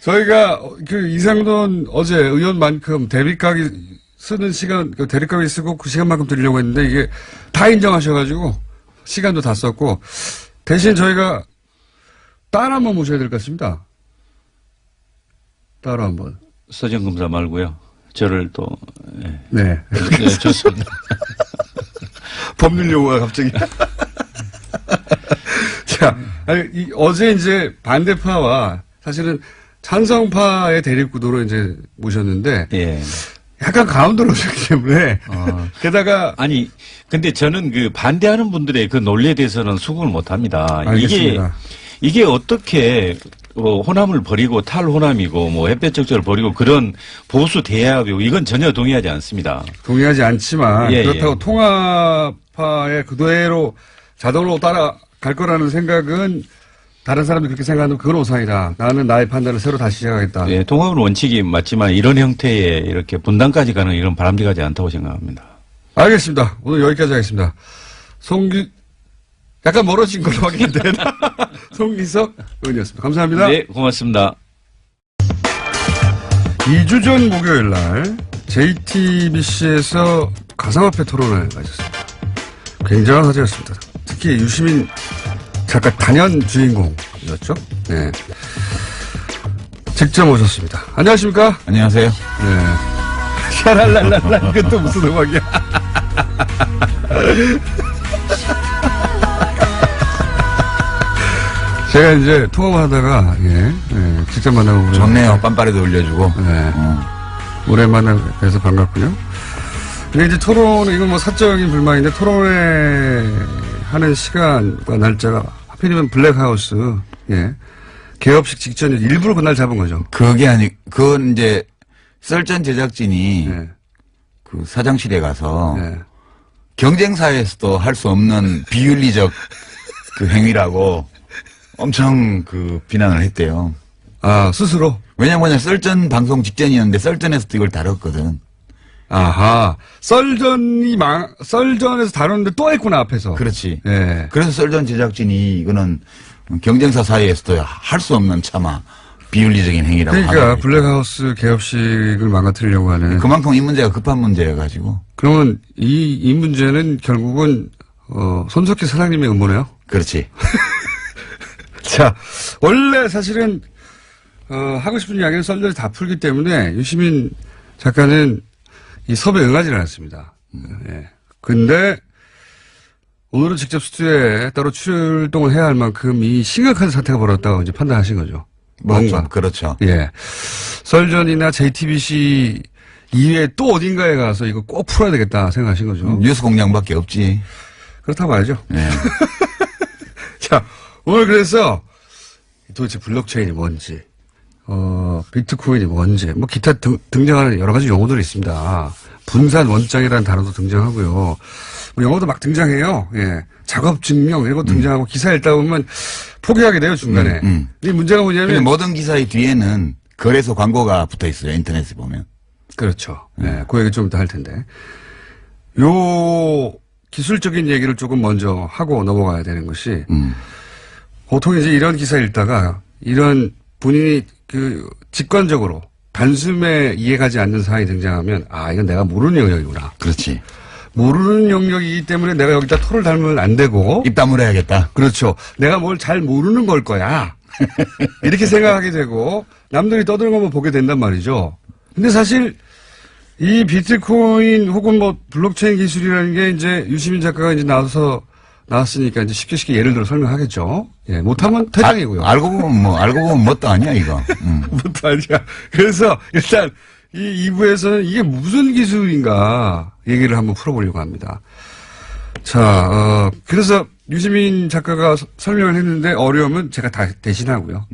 저희가 그 이상돈 어제 의원만큼 대립각이 쓰는 시간, 그 대립각이 쓰고 그 시간만큼 드리려고 했는데 이게 다 인정하셔가지고 시간도 다 썼고 대신 저희가 딸 한번 모셔야 될 것 같습니다. 딸 한번. 서정검사 말고요. 저를 또 예. 네. 네, 좋습니다. 법률 용어가 갑자기. 자, 아니, 어제 이제 반대파와 사실은 찬성파의 대립구도로 이제 모셨는데. 예. 약간 가운데로 오셨기 때문에. 게다가. 아니, 근데 저는 그 반대하는 분들의 그 논리에 대해서는 수긍을 못 합니다. 알겠습니다. 이게 어떻게 호남을 버리고 탈호남이고 뭐 햇볕적절을 버리고 그런 보수 대합이고 이건 전혀 동의하지 않습니다. 동의하지 않지만 예, 그렇다고 예. 통합파의 그대로 자동으로 따라갈 거라는 생각은 다른 사람들이 그렇게 생각하면 그건 오산이다. 나는 나의 판단을 새로 다시 시작하겠다. 예, 통합은 원칙이 맞지만 이런 형태의 이렇게 분단까지 가는 이런 바람직하지 않다고 생각합니다. 알겠습니다. 오늘 여기까지 하겠습니다. 약간 멀어진 걸로 확인된 송기석 의원이었습니다. 감사합니다. 네, 고맙습니다. 2주 전 목요일 날 JTBC에서 가상화폐 토론을 가졌습니다. 굉장한 화제였습니다. 특히 유시민 작가 단연 주인공이었죠. 네. 직접 오셨습니다. 안녕하십니까? 안녕하세요. 네. 샤랄랄랄라 이건 또 무슨 음악이야? 제가 이제 통화를 하다가 직접 만나고 좋네요. 빰빠레도 올려주고. 네. 오랜만에 뵈서 반갑고요. 근데 이제 이건 뭐 사적인 불만인데 토론회 하는 시간과 날짜가 하필이면 블랙하우스, 개업식 직전에 일부러 그날 잡은 거죠. 그건 이제 썰전 제작진이 그 사장실에 가서 경쟁사에서도 할 수 없는 비윤리적 그 행위라고 엄청 그 비난을 했대요. 아, 스스로? 왜냐면 썰전 방송 직전이었는데 썰전에서도 이걸 다뤘거든. 아하. 썰전에서 다뤘는데 또 했구나, 앞에서. 그렇지. 예. 그래서 썰전 제작진이 이거는 경쟁사 사이에서도 할 수 없는 차마 비윤리적인 행위라고 하는 그러니까 블랙하우스 개업식을 망가뜨리려고 하는. 그만큼 이 문제가 급한 문제여가지고. 그러면 이 문제는 결국은 손석희 사장님의 음모네요? 그렇지. 자, 원래 사실은 하고 싶은 이야기는 썰전이 다 풀기 때문에 유시민 작가는 이 섭외에 응하지는 않았습니다. 예. 근데 오늘은 직접 스튜디오에 따로 출동을 해야 할 만큼 이 심각한 사태가 벌어졌다고 이제 판단하신 거죠. 뭔가. 그렇죠. 예. 썰전이나 JTBC 이외에 또 어딘가에 가서 이거 꼭 풀어야 되겠다 생각하신 거죠. 뉴스 공장밖에 없지. 그렇다고 봐야죠. 네. 자, 오늘 그래서 도대체 블록체인이 뭔지, 비트코인이 뭔지, 뭐 기타 등장하는 여러 가지 용어들이 있습니다. 분산 원장이라는 단어도 등장하고요. 뭐 영어도 막 등장해요. 예. 작업 증명 이런 거 등장하고 기사 읽다 보면 포기하게 돼요, 중간에. 이 문제가 뭐냐면 모든 기사의 뒤에는 거래소 광고가 붙어 있어요. 인터넷에 보면. 그렇죠. 네, 그 얘기 좀 이따 할 텐데. 요 기술적인 얘기를 조금 먼저 하고 넘어가야 되는 것이 보통 이제 이런 기사 읽다가 이런 본인이 그 직관적으로 단숨에 이해가지 않는 사항이 등장하면 아, 이건 내가 모르는 영역이구나. 그렇지. 모르는 영역이기 때문에 내가 여기다 토를 달면 안 되고. 입 다물어야겠다. 그렇죠. 내가 뭘 잘 모르는 걸 거야. 이렇게 생각하게 되고 남들이 떠드는 것만 보게 된단 말이죠. 근데 사실 이 비트코인 혹은 뭐 블록체인 기술이라는 게 이제 유시민 작가가 이제 나왔으니까 이제 쉽게 예를 들어 설명하겠죠. 예, 못하면 퇴장이고요. 알고 보면 뭣도 아니야, 이거. 뭣도 아니야. 그래서 일단 이 2부에서는 이게 무슨 기술인가 얘기를 한번 풀어보려고 합니다. 자, 그래서 유시민 작가가 설명을 했는데 어려우면 제가 다 대신하고요.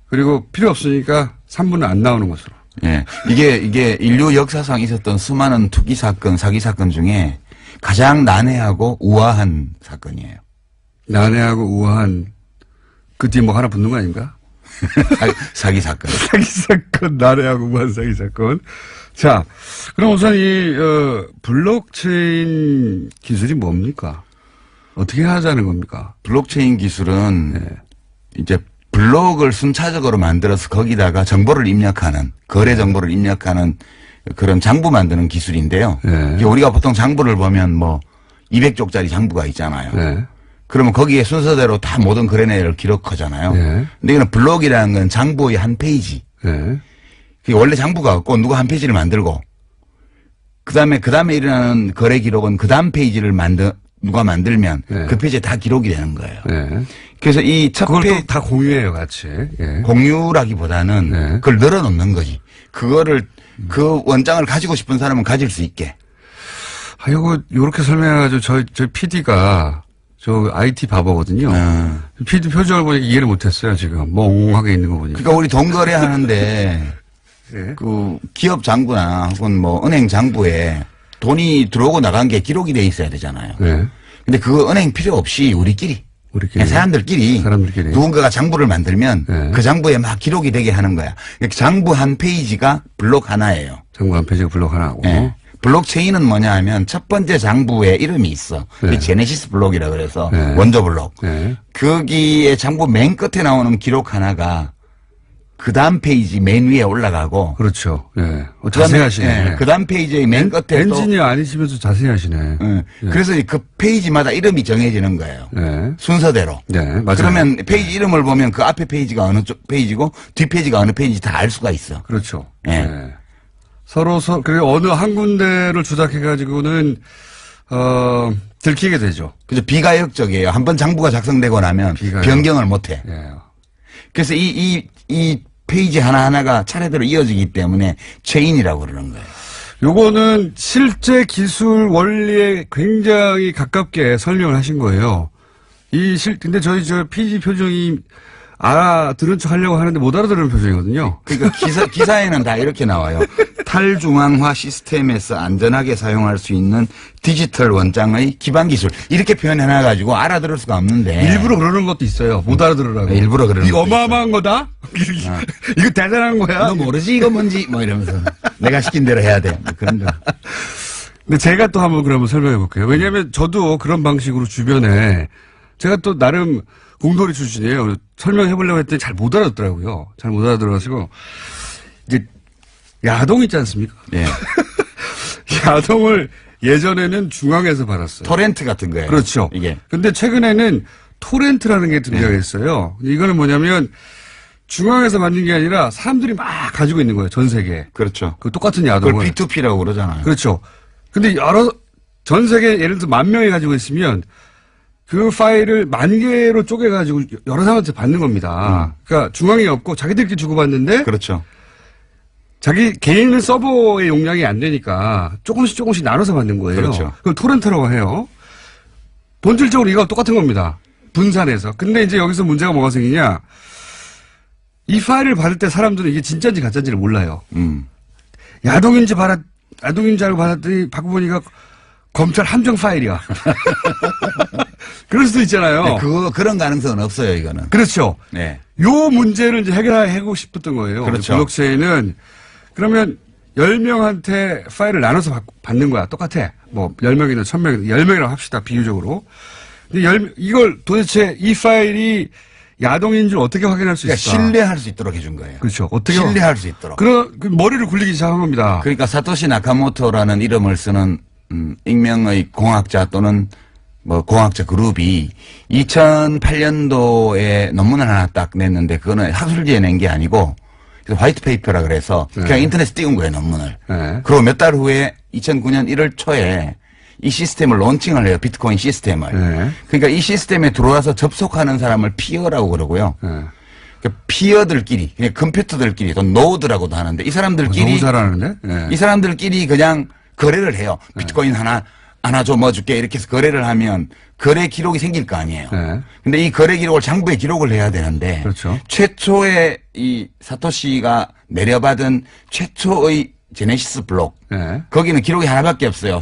그리고 필요 없으니까 3부는 안 나오는 것으로. 예. 이게 인류 역사상 있었던 수많은 투기 사건, 사기 사건 중에 가장 난해하고 우아한 사건이에요. 난해하고 우아한 그 뒤에 뭐 하나 붙는 거 아닌가? 사기 사건. 사기 사건, 난해하고 우아한 사기 사건. 자, 그럼 우선 이 블록체인 기술이 뭡니까? 어떻게 하자는 겁니까? 블록체인 기술은 이제 블록을 순차적으로 만들어서 거기다가 정보를 입력하는, 거래 정보를 입력하는 그런 장부 만드는 기술인데요. 이게 우리가 보통 장부를 보면 뭐 200쪽짜리 장부가 있잖아요. 그러면 거기에 순서대로 다 모든 거래 내역을 기록하잖아요. 근데 이거는 블록이라는 건 장부의 한 페이지. 그게 원래 장부가 없고 누가 한 페이지를 만들고 그 다음에 일어나는 거래 기록은 그 다음 페이지를 누가 만들면 그 페이지에 다 기록이 되는 거예요. 그래서 이 첫 그걸 페이지 또 다 공유해요, 같이. 공유라기보다는 그걸 늘어놓는 거지. 그거를 그 원장을 가지고 싶은 사람은 가질 수 있게. 아, 요렇게 설명해가지고 저희 PD가 저 IT 바보거든요. PD 표정을 보니까 이해를 못했어요, 지금. 멍하게 있는 거 보니까. 그러니까 우리 돈 거래하는데 그 기업 장부나 혹은 뭐 은행 장부에 돈이 들어오고 나간 게 기록이 돼 있어야 되잖아요. 근데 그거 은행 필요 없이 우리끼리 그냥 사람들끼리 누군가가 장부를 만들면 그 장부에 막 기록이 되게 하는 거야. 장부 한 페이지가 블록 하나예요. 장부 한 페이지가 블록 하나고. 블록체인은 뭐냐 하면 첫 번째 장부에 이름이 있어. 그게 제네시스 블록이라 그래서 원조 블록. 거기에 장부 맨 끝에 나오는 기록 하나가 그 다음 페이지 맨 위에 올라가고. 그렇죠. 자세히 하시네. 그 다음 페이지의 맨 끝에 엔지니어 아니시면서 자세히 하시네. 그래서 그 페이지마다 이름이 정해지는 거예요. 순서대로. 맞아요. 그러면 페이지 이름을 보면 그 앞에 페이지가 어느 쪽 페이지고 뒷 페이지가 어느 페이지인지 다 알 수가 있어. 그렇죠. 서로 그리고 어느 한 군데를 조작해가지고는, 들키게 되죠. 그죠. 비가역적이에요. 한번 장부가 작성되고 나면 변경을 못 해. 그래서 이 페이지 하나하나가 차례대로 이어지기 때문에 체인이라고 그러는 거예요. 요거는 실제 기술 원리에 굉장히 가깝게 설명을 하신 거예요. 근데 저희 PD 표정이 알아들은 척 하려고 하는데 못 알아들은 표정이거든요. 그러니까 기사에는 다 이렇게 나와요. 탈중앙화 시스템에서 안전하게 사용할 수 있는 디지털 원장의 기반 기술. 이렇게 표현해놔가지고 알아들을 수가 없는데. 일부러 그러는 것도 있어요. 못 알아들으라고. 일부러 그러는 이거 어마어마한 거다? 이거 대단한 거야? 너 모르지 이거 뭔지? 뭐 이러면서. 내가 시킨 대로 해야 돼. 뭐 그런 거. 근데 제가 또 한번 그러면 설명해 볼게요. 왜냐하면 저도 그런 방식으로 주변에 제가 또 나름 공돌이 출신이에요. 설명해 보려고 했더니 잘 못 알아듣더라고요. 잘 못 알아들어가지고 이제 야동 있지 않습니까? 야동을 예전에는 중앙에서 받았어요. 토렌트 같은 거예요. 그렇죠. 이게. 근데 최근에는 토렌트라는 게 등장했어요. 이거는 뭐냐면 중앙에서 만든 게 아니라 사람들이 막 가지고 있는 거예요. 전 세계에. 그렇죠. 그 똑같은 야동을. 그걸 P2P라고 그러잖아요. 그렇죠. 근데 전 세계 예를 들어 10,000명이 가지고 있으면 그 파일을 10,000개로 쪼개가지고 여러 사람한테 받는 겁니다. 그러니까 중앙이 없고 자기들끼리 주고받는데. 그렇죠. 자기 개인 서버의 용량이 안 되니까 조금씩 나눠서 받는 거예요. 그렇죠. 그걸 토렌트라고 해요. 본질적으로 이거 똑같은 겁니다. 분산해서. 근데 이제 여기서 문제가 뭐가 생기냐. 이 파일을 받을 때 사람들은 이게 진짜인지 가짜인지를 몰라요. 야동인지 알고 받았더니 받고 보니까 검찰 함정 파일이야. 그럴 수도 있잖아요. 네, 그런 가능성은 없어요, 이거는. 그렇죠. 네. 요 문제를 이제 해결하고 싶었던 거예요. 그렇죠. 블록체인은 그러면 10명한테 파일을 나눠서 받는 거야. 똑같아. 뭐 10명이든 1,000명이든 10명이라고 합시다. 비유적으로. 근데 이걸 도대체 이 파일이 야동인 줄 어떻게 확인할 수 그러니까 있을까? 신뢰할 수 있도록 해준 거예요. 그렇죠. 어떻게 신뢰할 수 있도록. 그 머리를 굴리기 시작한 겁니다. 그러니까 사토시 나카모토라는 이름을 쓰는 익명의 공학자 또는 뭐 공학자 그룹이 2008년도에 논문을 하나 딱 냈는데 그거는 학술지에 낸 게 아니고 화이트 페이퍼라 그래서 그냥 인터넷에 띄운 거예요, 논문을. 네. 그리고 몇 달 후에 2009년 1월 초에 이 시스템을 론칭을 해요. 비트코인 시스템을. 네. 그러니까 이 시스템에 들어와서 접속하는 사람을 피어라고 그러고요. 네. 그러니까 피어들끼리, 그냥 컴퓨터들끼리, 또 노드라고도 하는데 이 사람들끼리 너무 잘하는데? 네. 이 사람들끼리 그냥 거래를 해요. 비트코인 하나 줘, 뭐 줄게. 이렇게 해서 거래를 하면 거래 기록이 생길 거 아니에요. 네. 근데 이 거래 기록을 장부에 기록을 해야 되는데. 그렇죠. 최초의 이 사토시가 내려받은 최초의 제네시스 블록. 네. 거기는 기록이 하나밖에 없어요.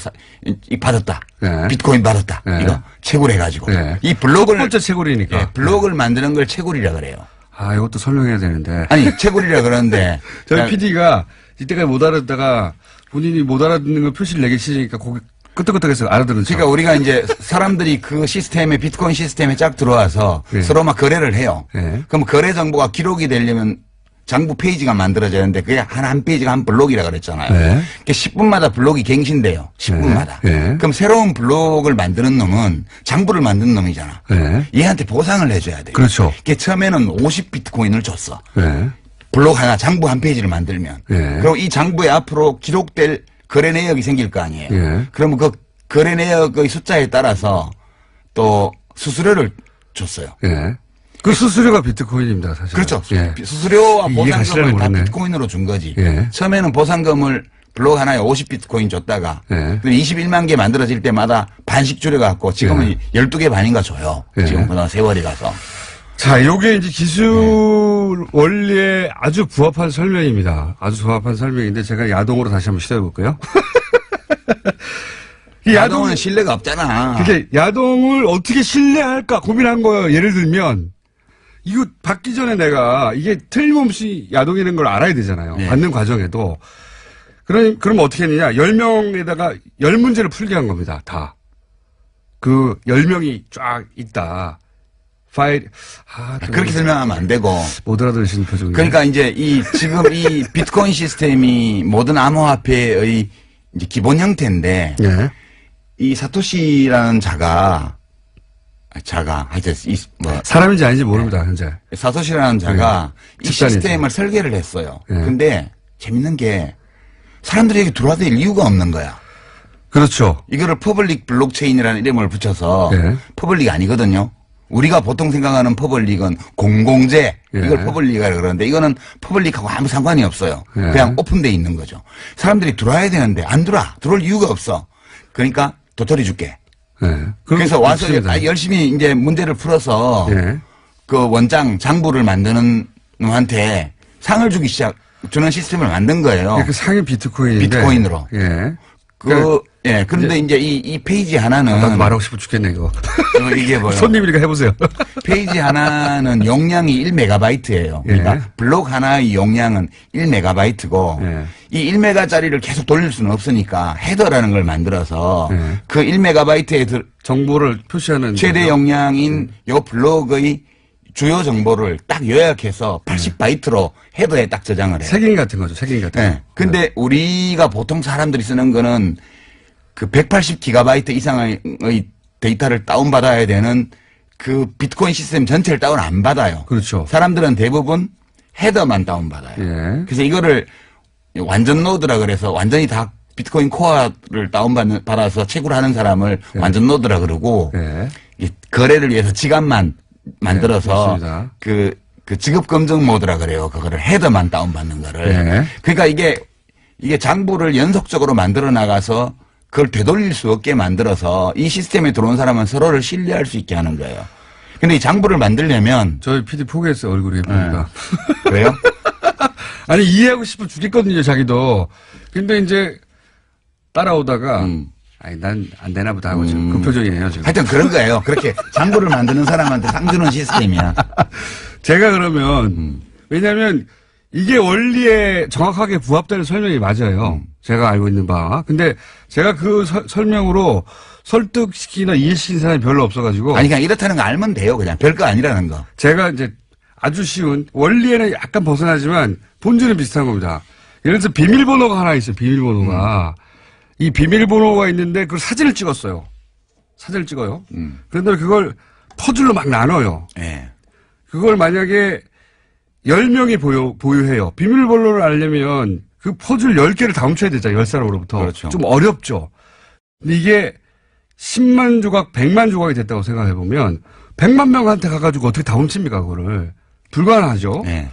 이 받았다. 네. 비트코인 받았다. 네. 이거 채굴 해가지고. 네. 이 블록을. 첫 번째 채굴이니까. 예, 블록을 만드는 걸 채굴이라 그래요. 아, 이것도 설명해야 되는데. 아니, 채굴이라 그러는데. 저희 PD가 이때까지 못 알아듣다가 본인이 못 알아듣는 걸 표시를 내기 싫으니까 거기 끄떡끄떡해서 알아들은 척. 그러니까 우리가 이제 사람들이 그 시스템에 비트코인 시스템에 쫙 들어와서 네. 서로 막 거래를 해요. 네. 그럼 거래 정보가 기록이 되려면 장부 페이지가 만들어져야 되는데 그게 한 페이지가 한 블록이라 그랬잖아요. 네. 그게 10분마다 블록이 갱신돼요. 10분마다. 네. 네. 그럼 새로운 블록을 만드는 놈은 장부를 만드는 놈이잖아. 네. 얘한테 보상을 해줘야 돼요. 그렇죠. 그게 처음에는 50비트코인을 줬어. 네. 블록 하나, 장부 한 페이지를 만들면. 네. 그리고 이 장부에 앞으로 기록될 거래 내역이 생길 거 아니에요. 네. 그러면 그 거래 내역의 숫자에 따라서 또 수수료를 줬어요. 예. 그 수수료가 비트코인입니다, 사실. 그렇죠. 예. 수수료와 이해 가시려면 보상금을 다 모르네. 비트코인으로 준 거지. 예. 처음에는 보상금을 블록 하나에 50비트코인 줬다가 예. 21만 개 만들어질 때마다 반씩 줄여갖고 지금은 12개 반인가 줘요. 예. 지금 그동안 세월이 가서. 자, 요게 이제 기술 원리에 아주 부합한 설명입니다. 아주 부합한 설명인데 제가 야동으로 다시 한번 시도해 볼까요? 이 야동은 신뢰가 없잖아. 그게 야동을 어떻게 신뢰할까 고민한 거예요. 예를 들면 이거 받기 전에 내가 이게 틀림없이 야동이라는 걸 알아야 되잖아요. 네. 받는 과정에도. 그럼 어떻게 했느냐. 10명에다가 10문제를 풀게 한 겁니다. 다. 그 10명이 쫙 있다. 파일. 그렇게 설명하면 안 되고. 못 알아들으시는 표정이. 그러니까 이제 지금 이 비트코인 시스템이 모든 암호화폐의 이제 기본 형태인데 네. 이 사토시라는 자가 하여튼 뭐 사람인지 아닌지 모릅니다, 현재. 사토시라는 자가 이 집단이죠. 시스템을 설계를 했어요. 네. 근데 재밌는 게 사람들이 여기 들어와도 될 이유가 없는 거야. 그렇죠. 이거를 퍼블릭 블록체인이라는 이름을 붙여서 네. 퍼블릭 아니거든요. 우리가 보통 생각하는 퍼블릭은 공공재 네. 이걸 퍼블릭이라고 그러는데 이거는 퍼블릭하고 아무 상관이 없어요. 네. 그냥 오픈돼 있는 거죠. 사람들이 들어와야 되는데 안 들어올 이유가 없어. 그러니까 도토리 줄게. 네. 그래서 와서 그렇습니다. 열심히 이제 문제를 풀어서 네. 그 원장 장부를 만드는 놈한테 상을 주는 시스템을 만든 거예요. 그 상위 비트코인인데. 비트코인으로. 예. 그런데 이제 이 페이지 하나는. 나도 말하고 싶어 죽겠네, 이거. 이게 뭐요? 손님이니까 해보세요. 페이지 하나는 용량이 1메가바이트예요. 그러니까 예. 블록 하나의 용량은 1메가바이트고 예. 이 1메가짜리를 계속 돌릴 수는 없으니까 헤더라는 걸 만들어서 예. 그 1메가바이트에 정보를 표시하는. 최대 거죠. 용량인 요 블록의 주요 정보를 딱 요약해서 80바이트로 헤더에 딱 저장을 해요. 색인 같은 거죠, 색인 같은 네. 거. 근데 우리가 보통 사람들이 쓰는 거는 그 180기가바이트 이상의 데이터를 다운받아야 되는 그 비트코인 시스템 전체를 다운 안 받아요. 그렇죠. 사람들은 대부분 헤더만 다운받아요. 예. 그래서 이거를 완전 노드라 그래서 완전히 다 비트코인 코어를 다운받아서 채굴하는 사람을 완전 노드라 그러고 예. 이 거래를 위해서 지갑만 만들어서 맞습니다. 그 지급 검증 모드라 그래요. 그거를 헤더만 다운받는 거를. 네. 그러니까 이게 장부를 연속적으로 만들어 나가서 그걸 되돌릴 수 없게 만들어서 이 시스템에 들어온 사람은 서로를 신뢰할 수 있게 하는 거예요. 근데 이 장부를 만들려면 저희 PD 포기했어요, 얼굴이 보니까. 그래요? 아니, 이해하고 싶어 죽겠거든요, 자기도. 근데 이제 따라오다가, 아니, 난 안 되나 보다 하고 지금 그 표정이에요, 지금. 하여튼 그런 거예요. 그렇게 장부를 만드는 사람한테 상 주는 시스템이야. 제가 그러면, 왜냐면, 이게 원리에 정확하게 부합되는 설명이 맞아요. 제가 알고 있는 바. 근데 제가 그 설명으로 설득시키나 이해시키는 사람이 별로 없어가지고. 아니, 그냥 이렇다는 거 알면 돼요. 그냥 별거 아니라는 거. 제가 이제 아주 쉬운, 원리에는 약간 벗어나지만 본질은 비슷한 겁니다. 예를 들어서 비밀번호가 하나 있어요. 비밀번호가. 이 비밀번호가 있는데 그걸 사진을 찍었어요. 사진을 찍어요. 그런데 그걸 퍼즐로 막 나눠요. 예. 그걸 만약에 10명이 보유해요. 비밀번호를 알려면 그 퍼즐 10개를 다 훔쳐야 되잖아요. 10사람으로부터. 그렇죠. 좀 어렵죠. 근데 이게 10만 조각, 100만 조각이 됐다고 생각해보면 100만 명한테 가가지고 어떻게 다 훔칩니까, 그거를. 불가능하죠. 예.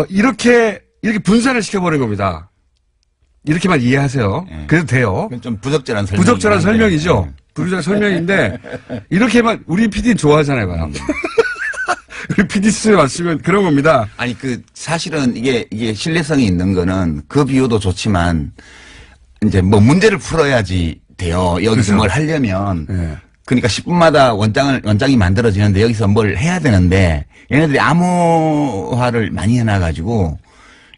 이렇게 분산을 시켜버린 겁니다. 이렇게만 이해하세요. 예. 그래도 돼요. 그건 좀 부적절한 설명. 부적절한 설명이죠. 부적절한 설명인데, 이렇게만, 우리 PD 좋아하잖아요, 봐요. 우리 PD 수에 맞추면 그런 겁니다. 아니, 사실은 이게 신뢰성이 있는 거는 그 비유도 좋지만, 이제 뭐 문제를 풀어야지 돼요. 여기서 그렇죠. 뭘 하려면. 예. 그러니까 10분마다 원장이 만들어지는데 여기서 뭘 해야 되는데, 얘네들이 암호화를 많이 해놔가지고,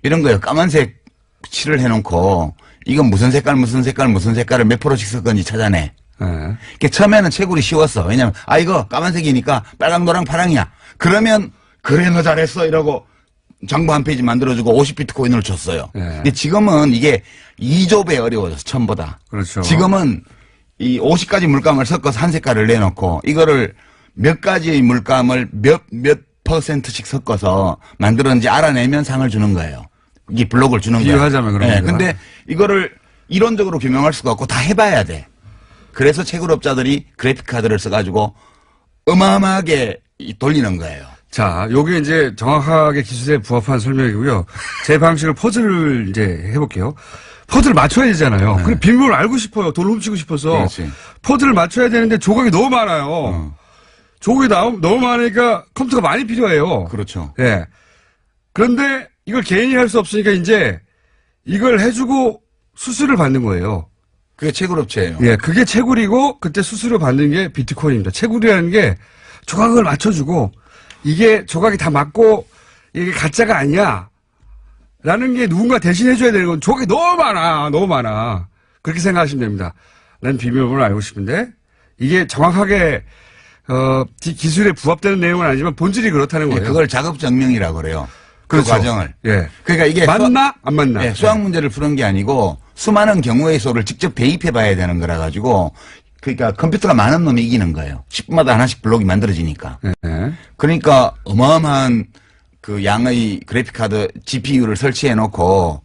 이런 거예요. 까만색 칠을 해놓고, 이건 무슨 색깔을 몇 프로씩 섞은지 찾아내. 예. 처음에는 채굴이 쉬웠어. 왜냐면, 이거 까만색이니까 빨강, 노랑, 파랑이야. 그러면, 그래, 너 잘했어. 이러고 정보 한 페이지 만들어주고 50비트코인을 줬어요. 예. 근데 지금은 이게 2조배 어려워졌어. 처음보다. 그렇죠. 지금은 이 50가지 물감을 섞어서 한 색깔을 내놓고 이거를 몇 가지의 물감을 몇 %씩 섞어서 만들었는지 알아내면 상을 주는 거예요. 이게 블록을 주는 거예요. 비유하자면 그런 네, 겁니다. 근데 이거를 이론적으로 규명할 수가 없고 다 해봐야 돼. 그래서 채굴업자들이 그래픽카드를 써가지고 어마어마하게 돌리는 거예요. 자, 요게 이제 정확하게 기술에 부합한 설명이고요. 제 방식으로 퍼즐을 이제 해볼게요. 퍼즐을 맞춰야 되잖아요. 그리고 비밀번호를 알고 싶어요. 돈을 훔치고 싶어서. 그렇지. 퍼즐을 맞춰야 되는데 조각이 너무 많아요. 조각이 너무 많으니까 컴퓨터가 많이 필요해요. 그렇죠. 예. 그런데 이걸 개인이 할 수 없으니까 이제 이걸 해주고 수수료를 받는 거예요. 그게 채굴업체예요. 예, 그게 채굴이고 그때 수수료 받는 게 비트코인입니다. 채굴이라는 게 조각을 맞춰주고 이게 조각이 다 맞고 이게 가짜가 아니야. 라는 게 누군가 대신해줘야 되는 건 조각이 너무 많아. 그렇게 생각하시면 됩니다. 난 비밀번호를 알고 싶은데 이게 정확하게 기술에 부합되는 내용은 아니지만 본질이 그렇다는 거예요. 그걸 작업증명이라고 그래요. 그 그렇죠. 과정을. 예. 그러니까 이게 맞나? 안 맞나? 네, 수학 문제를 푸는 게 아니고 수많은 경우의 수를 직접 대입해 봐야 되는 거라 가지고 그러니까 컴퓨터가 많은 놈이 이기는 거예요. 10분마다 하나씩 블록이 만들어지니까. 예. 그러니까 어마어마한 그 양의 그래픽카드 GPU를 설치해 놓고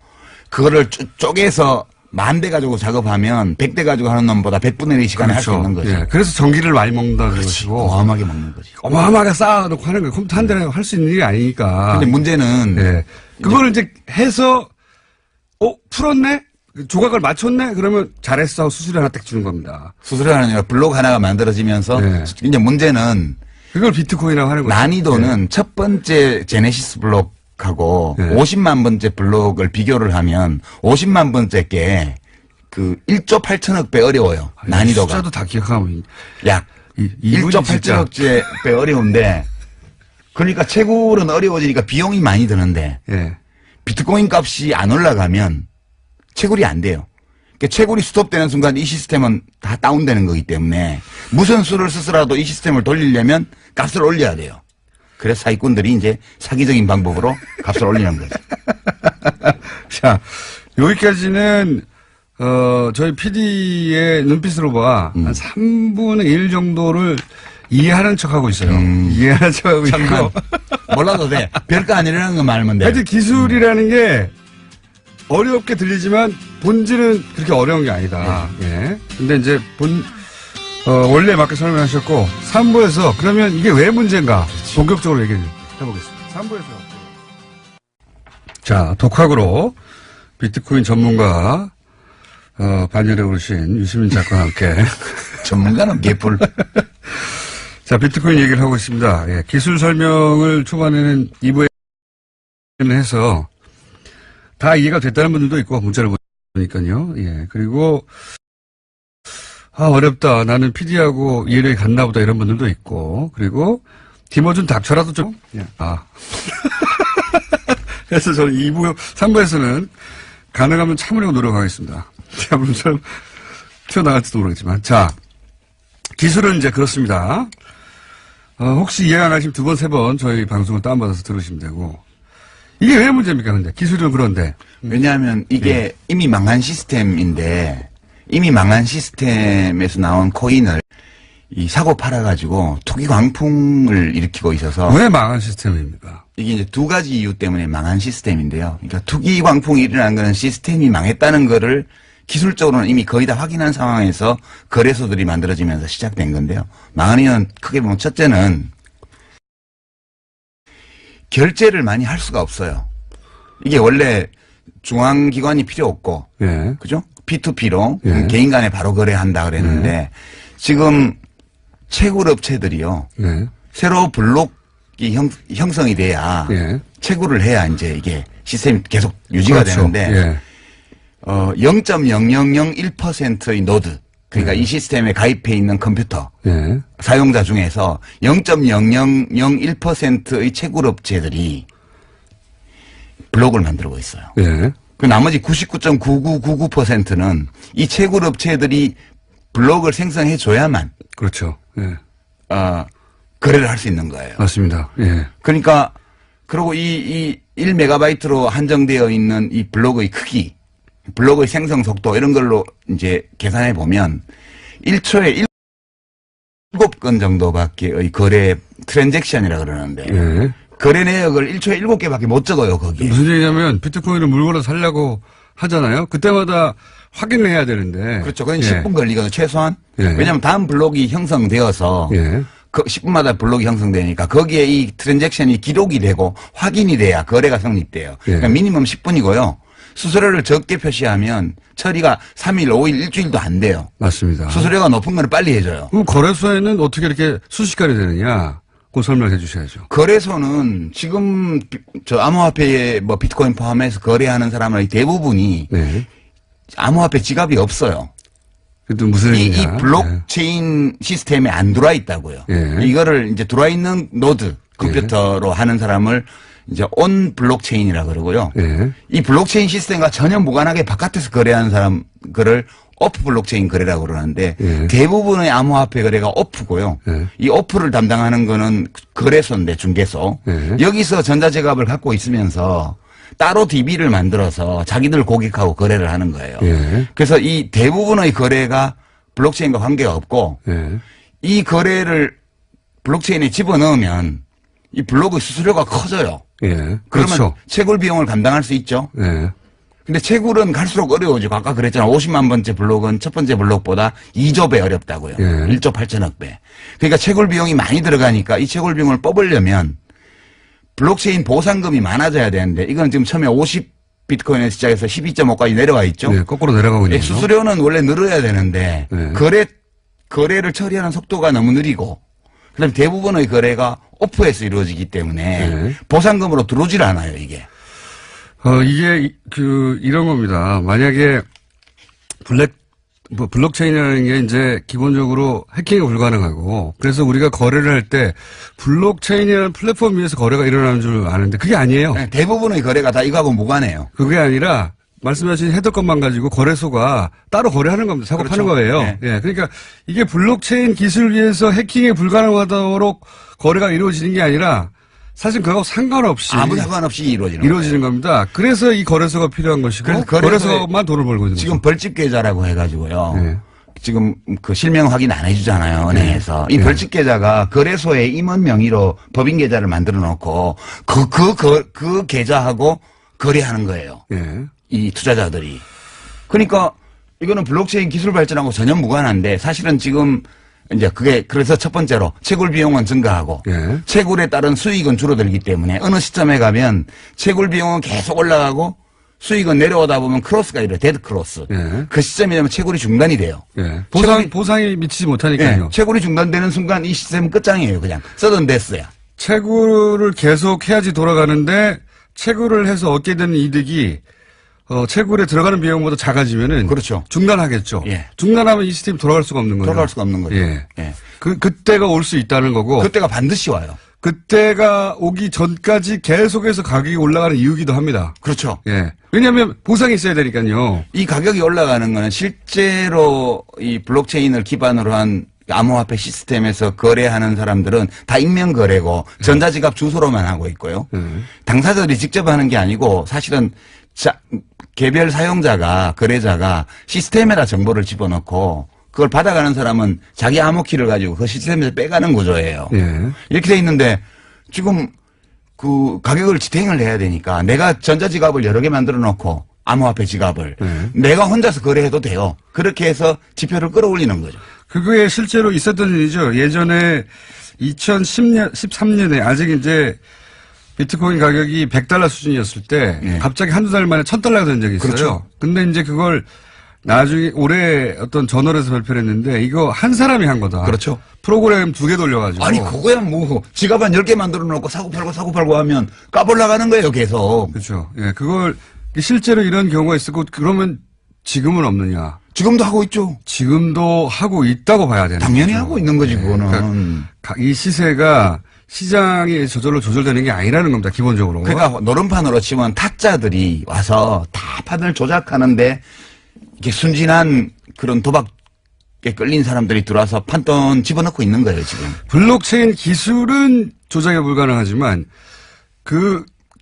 그거를 쪼개서 10,000대 가지고 작업하면 100대 가지고 하는 놈보다 100분의 1의 시간에 할 수 있는 거죠. 예. 그래서 전기를 많이 먹는다는 것이고. 어마어마하게 먹는 거지. 어마어마하게 쌓아놓고 하는 거예요. 컴퓨터 한 대에 할 수 있는 일이 아니니까. 근데 문제는 예. 그거를 이제 해서, 풀었네? 조각을 맞췄네? 그러면 잘했어. 수수료 하나 딱 주는 겁니다. 수수료가 아니라 블록 하나가 만들어지면서 네. 이제 문제는 그걸 비트코인이라고 하는 거죠. 난이도는 첫 번째 제네시스 블록하고 네. 50만 번째 블록을 비교를 하면 50만 번째 게 그 1조 8천억 배 어려워요. 난이도가. 숫자도 다 기억하면. 약 이분이 1조 진짜. 8천억 배 어려운데 그러니까 채굴은 어려워지니까 비용이 많이 드는데 예. 비트코인 값이 안 올라가면 채굴이 안 돼요. 그러니까 채굴이 스톱되는 순간 이 시스템은 다 다운되는 거기 때문에 무슨 수를 쓰더라도 이 시스템을 돌리려면 값을 올려야 돼요. 그래서 사기꾼들이 이제 사기적인 방법으로 값을 올리는 거죠. 자, 여기까지는, 저희 PD의 눈빛으로 봐. 한 3분의 1 정도를 이해하는 척 하고 있어요. 이해하는 척 하고 잠깐 있고. 몰라도 돼. 별거 아니라는 거 말하면 돼. 하여튼 기술이라는 게 어렵게 들리지만 본질은 그렇게 어려운 게 아니다. 예. 근데 이제 원래 맞게 설명하셨고, 3부에서 그러면 이게 왜 문제인가 본격적으로 얘기를 해보겠습니다. 3부에서. 자, 독학으로 비트코인 전문가, 반열에 오르신 유시민 작가와 함께. 전문가는 개뿔. 자, 비트코인 얘기를 하고 있습니다. 예, 기술 설명을 초반에는 2부에는 해서 다 이해가 됐다는 분들도 있고, 문자를 보니까요. 예, 그리고, 어렵다. 나는 PD하고 이해력이 같나 보다. 이런 분들도 있고, 그리고, 김어준 닥쳐라도 좀, 그래서 저는 2부, 3부에서는 가능하면 참으려고 노력하겠습니다. 자, 물론 튀어나갈지도 모르겠지만. 자, 기술은 이제 그렇습니다. 혹시 이해 안 하시면 2번, 3번 저희 방송을 다운받아서 들으시면 되고. 이게 왜 문제입니까, 근데? 기술은 그런데. 왜냐하면 이게 이미 망한 시스템인데 이미 망한 시스템에서 나온 코인을 이 사고 팔아가지고 투기 광풍을 일으키고 있어서 왜 망한 시스템입니까? 이게 이제 2가지 이유 때문에 망한 시스템인데요. 그러니까 투기 광풍이 일어난 거는 시스템이 망했다는 거를 기술적으로는 이미 거의 다 확인한 상황에서 거래소들이 만들어지면서 시작된 건데요. 망한 이유는 크게 보면 첫째는 결제를 많이 할 수가 없어요. 이게 원래 중앙기관이 필요 없고, 예. 그죠? P2P로 예. 개인 간에 바로 거래한다 그랬는데 지금 채굴업체들이요. 예. 새로 블록이 형성이 돼야 예. 채굴을 해야 이제 이게 시스템이 계속 유지가 그렇죠. 되는데 예. 0.0001%의 노드 그러니까 이 시스템에 가입해 있는 컴퓨터 예. 사용자 중에서 0.0001%의 채굴업체들이 블록을 만들고 있어요. 예. 그 나머지 99.9999%는 이 채굴업체들이 블록을 생성해 줘야만 그렇죠. 예. 거래를 할 수 있는 거예요. 맞습니다. 예. 그러니까 그리고 이 1메가바이트로 한정되어 있는 이 블록의 크기, 블록의 생성 속도 이런 걸로 이제 계산해 보면 1초에 7건 정도밖에의 거래 트랜잭션이라 그러는데 예. 거래 내역을 1초에 7개밖에 못 적어요, 거기에. 무슨 얘기냐면 비트코인을 물건을 사려고 하잖아요. 그때마다 확인을 해야 되는데. 그렇죠. 그건 예. 10분 걸리거든요, 최소한. 예. 왜냐하면 다음 블록이 형성되어서 예. 그 10분마다 블록이 형성되니까 거기에 이 트랜잭션이 기록이 되고 확인이 돼야 거래가 성립돼요. 예. 그러니까 미니멈 10분이고요. 수수료를 적게 표시하면 처리가 3일, 5일, 일주일도 안 돼요. 맞습니다. 수수료가 높은 걸 빨리 해줘요. 그럼 거래소에는 어떻게 이렇게 순식간에 되느냐? 그거 설명해 주셔야죠. 거래소는 지금 저 암호화폐에 뭐 비트코인 포함해서 거래하는 사람의 대부분이 네. 암호화폐 지갑이 없어요. 그것도 무슨 이 얘기냐? 블록체인 시스템에 안 들어와 있다고요. 예. 이거를 이제 들어와 있는 노드 컴퓨터로 하는 사람을 이제 온 블록체인이라 그러고요. 예. 이 블록체인 시스템과 전혀 무관하게 바깥에서 거래하는 사람 그를 오프 블록체인 거래라고 그러는데 예. 대부분의 암호화폐 거래가 오프고요. 예. 이 오프를 담당하는 거는 거래소인데 중개소. 예. 여기서 전자지갑을 갖고 있으면서 따로 DB를 만들어서 자기들 고객하고 거래를 하는 거예요. 예. 그래서 이 대부분의 거래가 블록체인과 관계가 없고 예. 이 거래를 블록체인에 집어넣으면 이 블록의 수수료가 커져요. 예. 그러면 그렇죠. 채굴 비용을 감당할 수 있죠. 예. 근데 채굴은 갈수록 어려워지고 아까 그랬잖아. 50만 번째 블록은 첫 번째 블록보다 2조 배 어렵다고요. 예. 1조 8천억 배. 그러니까 채굴 비용이 많이 들어가니까 이 채굴 비용을 뽑으려면 블록체인 보상금이 많아져야 되는데 이건 지금 처음에 50 비트코인에서 시작해서 12.5까지 내려와 있죠. 네, 거꾸로 내려가고 있는 거죠. 수수료는 원래 늘어야 되는데 네. 거래를 처리하는 속도가 너무 느리고 그다음에 대부분의 거래가 오프에서 이루어지기 때문에 네. 보상금으로 들어오질 않아요, 이게. 이게 이런 겁니다. 만약에 블록체인이라는 게 이제 기본적으로 해킹이 불가능하고 그래서 우리가 거래를 할 때 블록체인이라는 플랫폼 위에서 거래가 일어나는 줄 아는데 그게 아니에요. 네, 대부분의 거래가 다 이거하고 무관해요. 그게 아니라 말씀하신 헤더건만 가지고 거래소가 따로 거래하는 겁니다. 사고 그렇죠. 파는 거예요. 네. 예. 그러니까 이게 블록체인 기술 위에서 해킹이 불가능하도록 거래가 이루어지는 게 아니라 사실 그거하고 상관없이 아무 상관없이 이루어지는 이루어지는 겁니다. 그래서 이 거래소가 필요한 것이고 그래서 거래소만 돈을 벌고 있는 지금 거죠. 벌집 계좌라고 해가지고요. 네. 지금 그 실명 확인 안 해주잖아요, 은행에서. 이 네. 벌집 계좌가 거래소에 임원 명의로 법인 계좌를 만들어 놓고 그 계좌하고 거래하는 거예요. 예. 이 투자자들이. 그러니까 이거는 블록체인 기술 발전하고 전혀 무관한데 사실은 지금 이제 그게 그래서 첫 번째로 채굴 비용은 증가하고 예. 채굴에 따른 수익은 줄어들기 때문에 어느 시점에 가면 채굴 비용은 계속 올라가고 수익은 내려오다 보면 크로스가 이래요. 데드 크로스. 예. 그 시점이 되면 채굴이 중단이 돼요. 예. 채굴이- 보상이 미치지 예, 못하니까요. 채굴이 중단되는 순간 이 시스템은 끝장이에요. 그냥 서든 데스야. 채굴을 계속 해야지 돌아가는데 채굴을 해서 얻게 되는 이득이 채굴에 들어가는 비용보다 작아지면은 그렇죠. 중단하겠죠. 예. 중단하면 이 시스템이 돌아갈 수가 없는 거죠. 돌아갈 수가 없는 거죠. 예. 예. 그때가 올 수 있다는 거고. 그때가 반드시 와요. 그때가 오기 전까지 계속해서 가격이 올라가는 이유기도 합니다. 그렇죠. 예. 왜냐하면 보상이 있어야 되니까요. 이 가격이 올라가는 거는 실제로 이 블록체인을 기반으로 한 암호화폐 시스템에서 거래하는 사람들은 다 익명 거래고 전자지갑 주소로만 하고 있고요. 당사자들이 직접 하는 게 아니고 사실은 개별 사용자가 거래자가 시스템에다 정보를 집어넣고 그걸 받아가는 사람은 자기 암호키를 가지고 그 시스템에서 빼가는 구조예요. 예. 이렇게 돼 있는데 지금 그 가격을 지탱을 해야 되니까 내가 전자지갑을 여러 개 만들어 놓고 암호화폐 지갑을 내가 혼자서 거래해도 돼요. 그렇게 해서 지표를 끌어올리는 거죠. 그게 실제로 있었던 일이죠. 예전에 2010년, 13년에 아직 이제 비트코인 가격이 $100 수준이었을 때 갑자기 한두 달 만에 $1,000가 된 적이 있어요. 그렇죠. 근데 이제 그걸 나중에 올해 어떤 저널에서 발표를 했는데 이거 한 사람이 한 거다. 그렇죠. 프로그램 2개 돌려가지고. 아니 그거야 뭐 지갑 한 10개 만들어 놓고 사고 팔고 하면 까불나가는 거예요 계속. 그렇죠. 예, 그걸 실제로 이런 경우가 있었고 그러면 지금은 없느냐. 지금도 하고 있죠. 지금도 하고 있다고 봐야 되는 당연히 거죠. 하고 있는 거지 그거는. 그러니까 이 시세가 시장이 저절로 조절되는 게 아니라는 겁니다. 기본적으로. 그러니까 노름판으로 치면 타짜들이 와서 다 판을 조작하는데 이렇게 순진한 그런 도박에 끌린 사람들이 들어와서 판돈 집어넣고 있는 거예요 지금. 블록체인 기술은 조작이 불가능하지만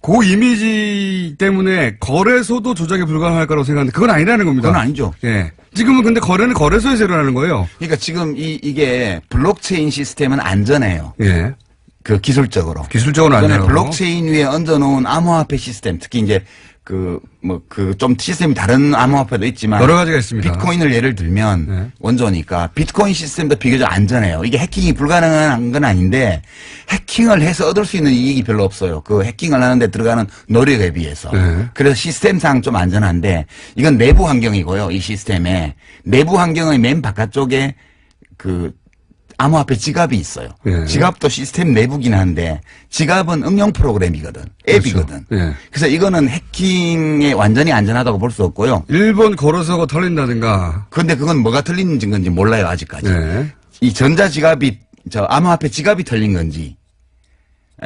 고 이미지 때문에 거래소도 조작이 불가능할 거라고 생각하는데 그건 아니라는 겁니다. 그건 아니죠. 예. 지금은 근데 거래는 거래소에서 일어나는 거예요. 그러니까 지금 이게 블록체인 시스템은 안전해요. 예. 그 기술적으로. 기술적으로 안전하고. 블록체인 위에 얹어놓은 암호화폐 시스템, 특히 이제 좀 시스템이 다른 암호화폐도 있지만 여러 가지가 있습니다. 비트코인을 예를 들면 네. 원조니까 비트코인 시스템도 비교적 안전해요. 이게 해킹이 불가능한 건 아닌데 해킹을 해서 얻을 수 있는 이익이 별로 없어요. 그 해킹을 하는데 들어가는 노력에 비해서. 네. 그래서 시스템상 좀 안전한데 이건 내부 환경이고요. 이 시스템에 내부 환경의 맨 바깥쪽에 그 암호화폐 지갑이 있어요. 예. 지갑도 시스템 내부긴 한데 지갑은 응용 프로그램이거든. 앱이거든. 그렇죠. 예. 그래서 이거는 해킹에 완전히 안전하다고 볼 수 없고요. 일본 거래소가 털린다든가. 그런데 그건 뭐가 틀린 건지 몰라요 아직까지. 네. 이 전자지갑이 암호화폐 지갑이 털린 건지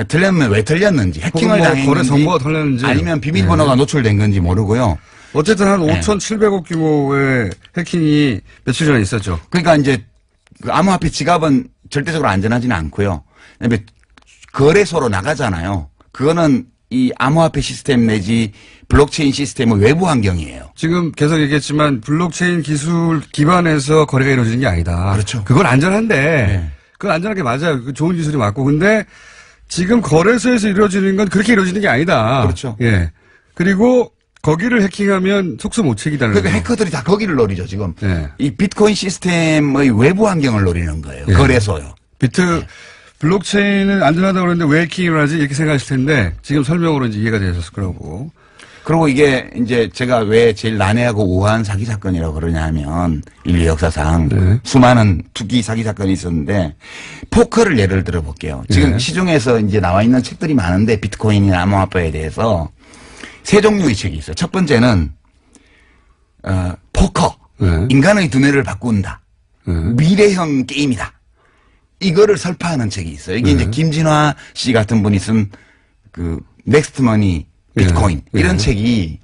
틀렸면 왜 털렸는지 해킹을 뭐 당했는지 거래 정보가 털렸는지. 아니면 비밀번호가 노출된 건지 모르고요. 어쨌든 한 네. 5,700억 규모의 해킹이 며칠 전에 있었죠. 그러니까 이제 그 암호화폐 지갑은 절대적으로 안전하지는 않고요. 그다음에 거래소로 나가잖아요. 그거는 이 암호화폐 시스템 내지 블록체인 시스템의 외부 환경이에요. 지금 계속 얘기했지만 블록체인 기술 기반에서 거래가 이루어지는 게 아니다. 그렇죠. 그건 안전한데. 네. 그건 안전한 게 맞아요. 그 좋은 기술이 맞고. 근데 지금 거래소에서 이루어지는 건 그렇게 이루어지는 게 아니다. 그렇죠. 예. 그리고 거기를 해킹하면 속수무책이다는 그러니까 거죠. 해커들이 다 거기를 노리죠, 지금. 네. 이 비트코인 시스템의 외부 환경을 노리는 거예요. 네. 거래소요. 블록체인은 안전하다고 그러는데 왜 해킹을 하지? 이렇게 생각하실 텐데 지금 설명으로 이제 이해가 되셨을 거라고. 그리고 이게 이제 제가 왜 제일 난해하고 우아한 사기 사건이라고 그러냐 하면 인류 역사상 네. 수많은 투기 사기 사건이 있었는데 포커를 예를 들어 볼게요. 지금 네. 시중에서 이제 나와 있는 책들이 많은데 비트코인이나 암호화폐에 대해서 세 종류의 책이 있어요. 첫 번째는 포커. 네. 인간의 두뇌를 바꾼다. 네. 미래형 게임이다. 이거를 설파하는 책이 있어요. 이게 이제 김진화 씨 같은 분이 쓴 그 넥스트머니 비트코인 이런 책이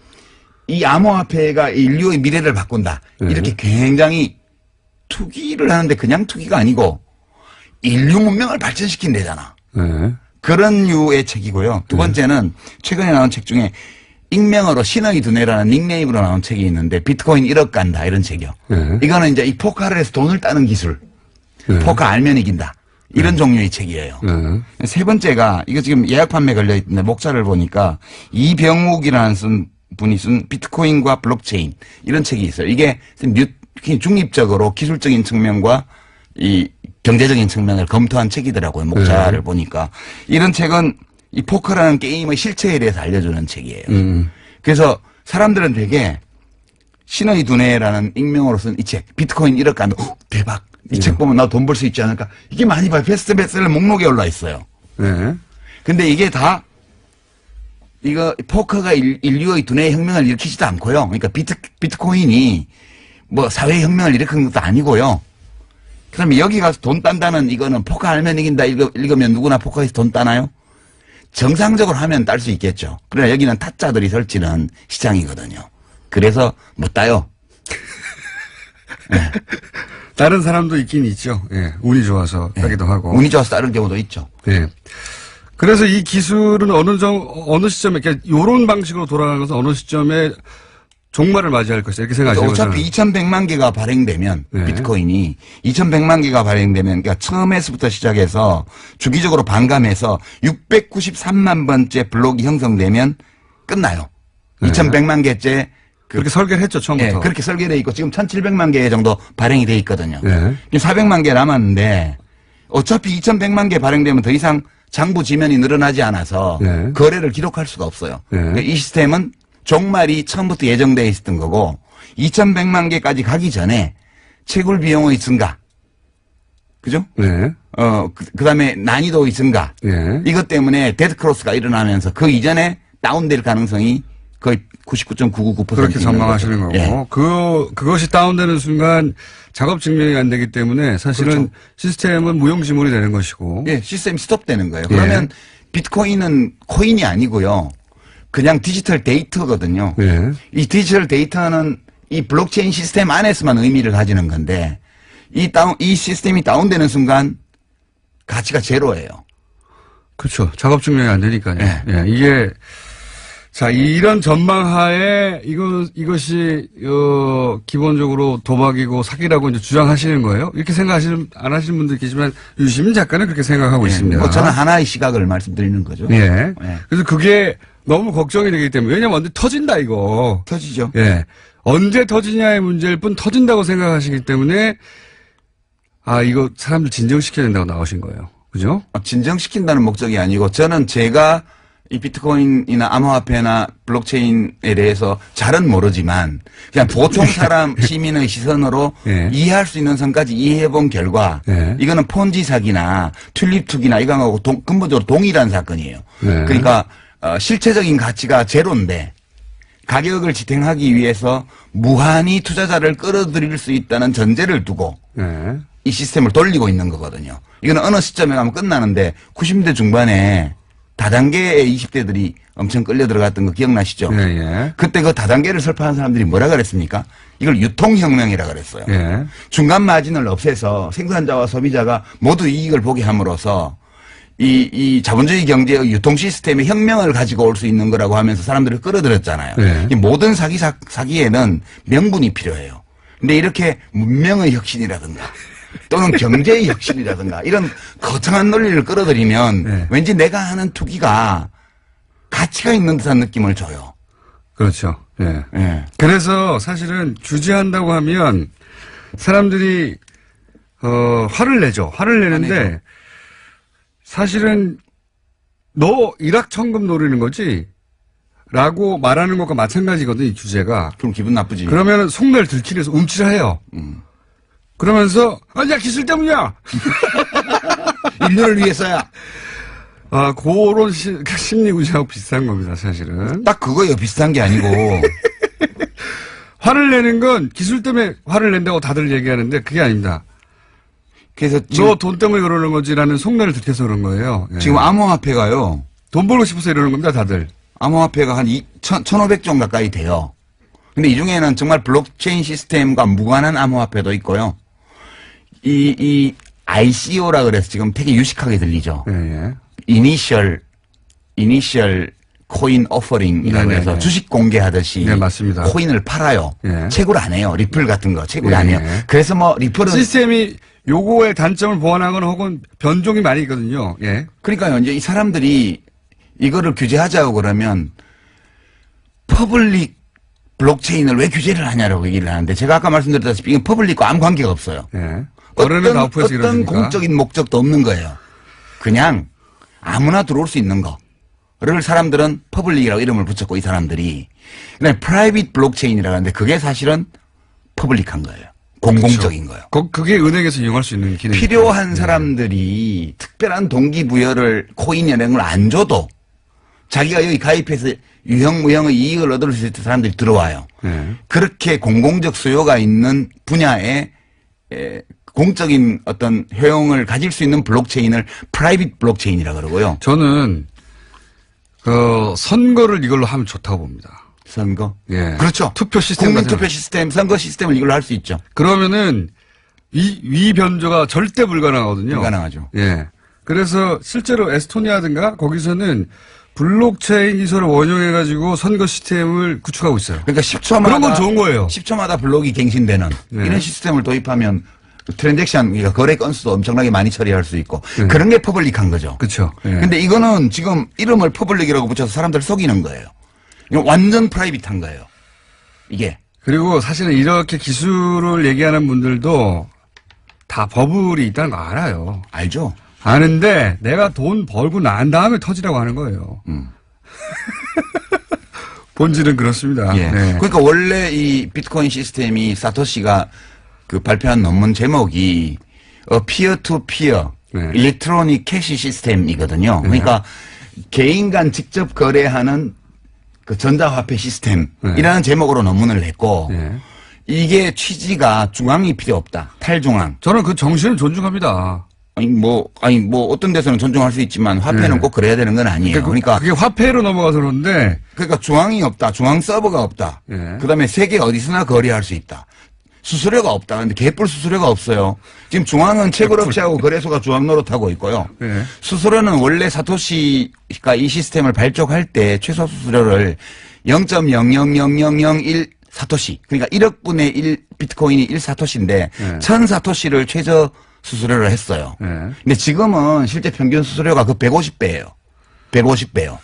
이 암호화폐가 인류의 미래를 바꾼다. 이렇게 굉장히 투기를 하는데 그냥 투기가 아니고 인류 문명을 발전시킨대잖아. 네. 그런 류의 책이고요. 두 번째는 최근에 나온 책 중에 익명으로 신의 두뇌라는 닉네임으로 나온 책이 있는데 비트코인 1억 간다 이런 책이요. 네. 이거는 이제 이 포커를 해서 돈을 따는 기술. 네. 포커 알면 이긴다. 이런 종류의 책이에요. 네. 세 번째가 이거 지금 예약 판매 걸려 있는데 목차를 보니까 이병욱이라는 분이 쓴 비트코인과 블록체인 이런 책이 있어요. 이게 중립적으로 기술적인 측면과 이 경제적인 측면을 검토한 책이더라고요. 목차를 보니까 이런 책은 이 포커라는 게임의 실체에 대해서 알려주는 책이에요. 그래서 사람들은 되게 신의 두뇌라는 익명으로 쓴 이 책, 비트코인 1억 간다. 대박. 이 책 보면 나 돈 벌 수 있지 않을까? 이게 많이 봐요. 베스트셀러 목록에 올라 있어요. 네. 근데 이게 다 이거 포커가 인류의 두뇌 혁명을 일으키지도 않고요. 그러니까 비트코인이 뭐 사회 혁명을 일으킨 것도 아니고요. 그다음에 여기 가서 돈 딴다는 이거는 포커 알면 이긴다 읽으면 누구나 포커에서 돈 따나요? 정상적으로 하면 딸 수 있겠죠. 그러나 여기는 타짜들이 설치는 시장이거든요. 그래서 못 따요. 네. 다른 사람도 있긴 있죠. 예. 운이 좋아서 따기도 하고. 운이 좋아서 따는 경우도 있죠. 예. 그래서 이 기술은 어느 시점에, 그러니까 요런 방식으로 돌아가는 것은 어느 시점에 종말을 맞이할 것이다. 이렇게 생각하시는 거죠. 어차피 2100만 개가 발행되면 네. 비트코인이 2100만 개가 발행되면 그러니까 처음에서부터 시작해서 주기적으로 반감해서 693만 번째 블록이 형성되면 끝나요. 네. 2100만 개째 그렇게 설계를 했죠, 처음부터. 네, 그렇게 설계되어 있고 지금 1700만 개 정도 발행이 돼 있거든요. 네. 400만 개 남았는데 어차피 2100만 개 발행되면 더 이상 장부 지면이 늘어나지 않아서 네. 거래를 기록할 수가 없어요. 네. 그러니까 이 시스템은 종말이 처음부터 예정되어 있었던 거고 2100만 개까지 가기 전에 채굴 비용의 증가. 그죠? 네. 그다음에 난이도의 증가. 네. 이것 때문에 데드크로스가 일어나면서 그 이전에 다운될 가능성이 거의 99.999% 그렇게 전망하시는 거고. 예. 그것이 다운되는 순간 작업 증명이 안 되기 때문에 사실은 그렇죠. 시스템은 무용지물이 되는 것이고. 예, 시스템이 스톱되는 거예요. 예. 그러면 비트코인은 코인이 아니고요. 그냥 디지털 데이터거든요. 예. 이 디지털 데이터는 이 블록체인 시스템 안에서만 의미를 가지는 건데 이 시스템이 다운되는 순간 가치가 제로예요. 그렇죠. 작업 증명이 안 되니까요. 예. 예. 이게 자, 이런 전망하에 이것이 기본적으로 도박이고 사기라고 이제 주장하시는 거예요? 이렇게 안 하시는 분들 계시지만 유시민 작가는 그렇게 생각하고 예. 있습니다. 뭐 저는 하나의 시각을 말씀드리는 거죠. 예. 예. 그래서 그게 너무 걱정이 되기 때문에 왜냐면 언제 터진다 이거. 터지죠. 예. 언제 터지냐의 문제일 뿐 터진다고 생각하시기 때문에 이거 사람들 진정시켜야 된다고 나오신 거예요. 그죠? 진정시킨다는 목적이 아니고 저는 제가 이 비트코인이나 암호화폐나 블록체인에 대해서 잘은 모르지만 그냥 보통 사람 시민의 시선으로 예. 이해할 수 있는 선까지 이해해본 결과 예. 이거는 폰지 사기나 튤립 투기나 이거하고 근본적으로 동일한 사건이에요. 예. 그러니까 실체적인 가치가 제로인데 가격을 지탱하기 위해서 무한히 투자자를 끌어들일 수 있다는 전제를 두고 예. 이 시스템을 돌리고 있는 거거든요. 이거는 어느 시점에 가면 끝나는데 90대 중반에 다단계의 20대들이 엄청 끌려 들어갔던 거 기억나시죠? 예, 예. 그때 그 다단계를 설파한 사람들이 뭐라 그랬습니까? 이걸 유통혁명이라 그랬어요. 예. 중간 마진을 없애서 생산자와 소비자가 모두 이익을 보게 함으로써 이 자본주의 경제의 유통 시스템의 혁명을 가지고 올 수 있는 거라고 하면서 사람들을 끌어들였잖아요. 네. 이 모든 사기에는 명분이 필요해요. 근데 이렇게 문명의 혁신이라든가 또는 경제의 혁신이라든가 이런 거창한 논리를 끌어들이면 네. 왠지 내가 하는 투기가 가치가 있는 듯한 느낌을 줘요. 그렇죠. 예. 예. 그래서 사실은 규제한다고 하면 사람들이 화를 내죠. 화를 내는데 사실은 너 일확천금 노리는 거지? 라고 말하는 것과 마찬가지거든, 이 규제가. 그럼 기분 나쁘지. 그러면 속내를 들키려서 움찔해요. 그러면서 야 기술 때문이야. 인류를 위해서야. 그런 심리 구조하고 비슷한 겁니다, 사실은. 딱 그거예요. 비슷한 게 아니고. 화를 내는 건 기술 때문에 화를 낸다고 다들 얘기하는데 그게 아닙니다. 그래서 너 돈 때문에 그러는 거지라는 속내를 들켜서 그런 거예요. 예. 지금 암호화폐가요. 돈 벌고 싶어서 이러는 겁니다, 다들. 암호화폐가 한 1,500종 가까이 돼요. 근데 이 중에는 정말 블록체인 시스템과 무관한 암호화폐도 있고요. 이 ICO라 그래서 지금 되게 유식하게 들리죠. 예, 예. 이니셜 코인 오퍼링이라고 네네네. 해서 주식 공개하듯이 네, 맞습니다. 코인을 팔아요. 예. 채굴 안 해요. 리플 같은 거 채굴 예, 안 해요. 예. 그래서 뭐 리플은 시스템이 요거의 단점을 보완하거나 혹은 변종이 많이 있거든요. 예. 그러니까요. 이제 이 사람들이 이거를 규제하자고 그러면 퍼블릭 블록체인을 왜 규제를 하냐라고 얘기를 하는데 제가 아까 말씀드렸다시피 이건 퍼블릭과 아무 관계가 없어요. 예. 어른은 나우프에서 어떤 이러니까. 공적인 목적도 없는 거예요. 그냥 아무나 들어올 수 있는 거를 사람들은 퍼블릭이라고 이름을 붙였고 이 사람들이 그다음에 프라이빗 블록체인이라고 하는데 그게 사실은 퍼블릭한 거예요. 공공적인 거예요. 그게 은행에서 이용할 수 있는 기능이 필요한 사람들이 특별한 동기부여를 코인 연행을 안 줘도 자기가 여기 가입해서 유형무형의 이익을 얻을 수 있는 사람들이 들어와요. 네. 그렇게 공공적 수요가 있는 분야에 공적인 어떤 효용을 가질 수 있는 블록체인을 프라이빗 블록체인이라 그러고요. 저는 선거를 이걸로 하면 좋다고 봅니다. 선거? 예. 그렇죠. 투표 시스템. 국민 투표 시스템, 선거 시스템을 이걸로 할 수 있죠. 그러면은 위 변조가 절대 불가능하거든요. 불가능하죠. 예. 그래서 실제로 에스토니아든가 거기서는 블록체인 기술을 원용해가지고 선거 시스템을 구축하고 있어요. 그러니까 10초마다. 그런 건 좋은 거예요. 10초마다 블록이 갱신되는 네. 이런 시스템을 도입하면 트랜잭션, 그러니까 거래 건수도 엄청나게 많이 처리할 수 있고 네. 그런 게 퍼블릭한 거죠. 그렇죠. 예. 근데 이거는 지금 이름을 퍼블릭이라고 붙여서 사람들 속이는 거예요. 이건 완전 프라이빗한 거예요. 이게. 그리고 사실은 이렇게 기술을 얘기하는 분들도 다 버블이 있다는 거 알아요. 알죠? 아는데 내가 돈 벌고 난 다음에 터지라고 하는 거예요. 본질은 그렇습니다. 예. 네. 그러니까 원래 이 비트코인 시스템이 사토시가 그 발표한 논문 제목이 피어 투 피어 네. 일렉트로닉 캐시 시스템이거든요. 그러니까 개인 간 직접 거래하는 그 전자화폐 시스템이라는 제목으로 논문을 냈고 네. 이게 취지가 중앙이 필요 없다. 탈중앙. 저는 그 정신을 존중합니다. 아니 뭐 어떤 데서는 존중할 수 있지만 화폐는 네. 꼭 그래야 되는 건 아니에요. 그러니까 그게 화폐로 넘어가서 그런데 중앙이 없다. 중앙 서버가 없다. 네. 그다음에 세계 어디서나 거래할 수 있다. 수수료가 없다. 근데 개뿔 수수료가 없어요. 지금 중앙은 채굴업체하고 거래소가 중앙 노릇하고 있고요. 네. 수수료는 원래 사토시가 이 시스템을 발족할 때 최소 수수료를 0.00001 사토시. 그러니까 1억 분의 1 비트코인이 1 사토시인데 네. 1000 사토시를 최저 수수료를 했어요. 네. 근데 지금은 실제 평균 수수료가 그 150배예요. 150배요.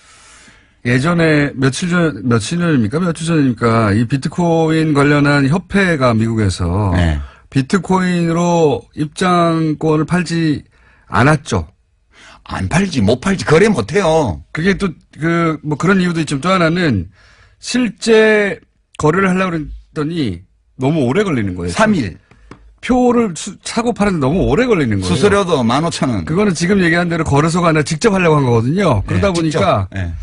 예전에 며칠 전입니까? 며칠 전입니까? 이 비트코인 관련한 협회가 미국에서 네. 비트코인으로 입장권을 팔지 않았죠. 안 팔지, 못 팔지, 거래 못 해요. 그게 또 뭐 그런 이유도 있지만 또 하나는 실제 거래를 하려고 그랬더니 너무 오래 걸리는 거예요. 3일. 표를 사고 파는데 너무 오래 걸리는 거예요. 수수료도 15,000원. 그거는 지금 얘기한 대로 거래소가 아니라 직접 하려고 한 거거든요. 그러다 보니까 네.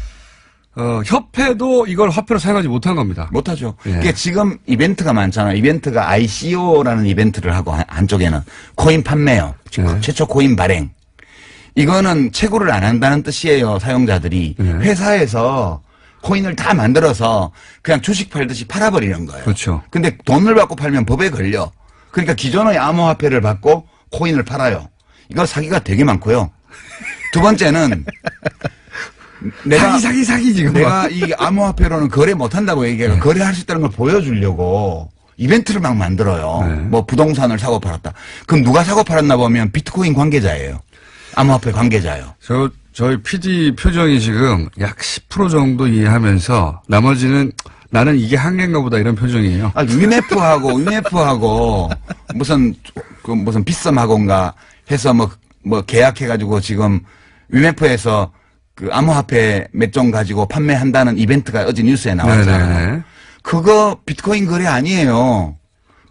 협회도 이걸 화폐로 사용하지 못한 겁니다. 못하죠. 예. 그게 지금 이벤트가 많잖아요. 이벤트가 ICO라는 이벤트를 하고 한쪽에는 코인 판매요. 네. 최초 코인 발행. 이거는 채굴을 안 한다는 뜻이에요. 사용자들이. 네. 회사에서 코인을 다 만들어서 그냥 주식 팔듯이 팔아버리는 거예요. 그렇죠. 근데 돈을 받고 팔면 법에 걸려. 그러니까 기존의 암호화폐를 받고 코인을 팔아요. 이거 사기가 되게 많고요. 두 번째는 사기 지금. 내가 이 암호화폐로는 거래 못한다고 얘기해요. 거래할 수 있다는 걸 보여주려고 이벤트를 막 만들어요. 네. 뭐 부동산을 사고 팔았다. 그럼 누가 사고 팔았나 보면 비트코인 관계자예요. 암호화폐 관계자예요. 저희 PD 표정이 지금 약 10% 정도 이해하면서 나머지는 나는 이게 한계인가 보다 이런 표정이에요. 위메프하고 무슨 빗썸하고인가 해서 뭐 계약해가지고 지금 위메프에서 그 암호화폐 몇 종 가지고 판매한다는 이벤트가 어제 뉴스에 나왔잖아요. 네네. 그거 비트코인 거래 아니에요.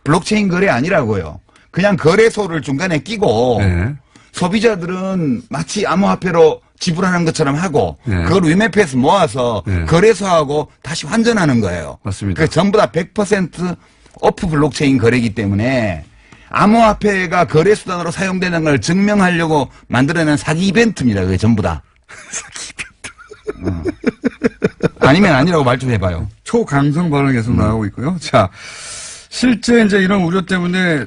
블록체인 거래 아니라고요. 그냥 거래소를 중간에 끼고 네. 소비자들은 마치 암호화폐로 지불하는 것처럼 하고 네. 그걸 위메프에서 모아서 네. 거래소하고 다시 환전하는 거예요. 맞습니다. 그 전부 다 100% 오프 블록체인 거래이기 때문에 암호화폐가 거래 수단으로 사용되는 걸 증명하려고 만들어낸 사기 이벤트입니다. 그게 전부 다. 사기 이벤트. 아니면 아니라고 말 좀 해봐요. 초강성 발언이 계속 나오고 있고요. 자, 실제 이제 이런 우려 때문에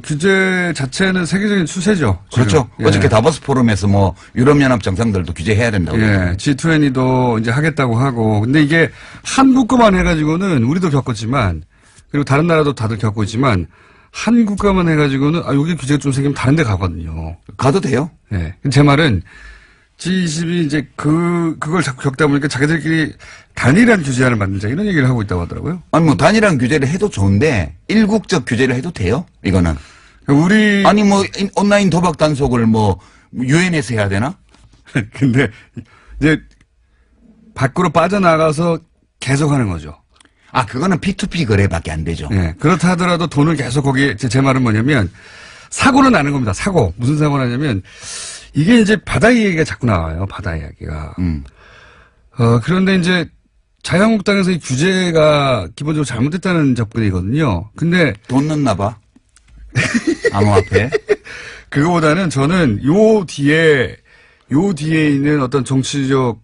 규제 자체는 세계적인 추세죠. 지금. 그렇죠. 예. 어저께 다보스 포럼에서 뭐 유럽연합 정상들도 규제해야 된다고. 예, G20도 이제 하겠다고 하고. 근데 이게 한 국가만 해가지고는 우리도 겪었지만, 그리고 다른 나라도 다들 겪고 있지만, 한 국가만 해가지고는, 여기 규제가 좀 생기면 다른 데 가거든요. 가도 돼요? 예. 제 말은, G20이 이제 그걸 자꾸 겪다 보니까 자기들끼리 단일한 규제안을 만들자 이런 얘기를 하고 있다고 하더라고요. 아니 뭐 단일한 규제를 해도 좋은데 일국적 규제를 해도 돼요? 이거는. 아니 뭐 온라인 도박 단속을 뭐 유엔에서 해야 되나? 근데 이제 밖으로 빠져나가서 계속 하는 거죠. 그거는 P2P 거래밖에 안 되죠. 예. 그렇다 하더라도 돈을 계속 거기에 제 말은 뭐냐면 사고는 나는 겁니다. 사고. 무슨 사고가 나냐면 이게 이제 바다 이야기가 자꾸 나와요. 바다 이야기가. 그런데 이제 자유한국당에서 이 규제가 기본적으로 잘못됐다는 접근이거든요. 근데 돈 넣나 봐. 암호화폐. 그거보다는 저는 요 뒤에 있는 어떤 정치적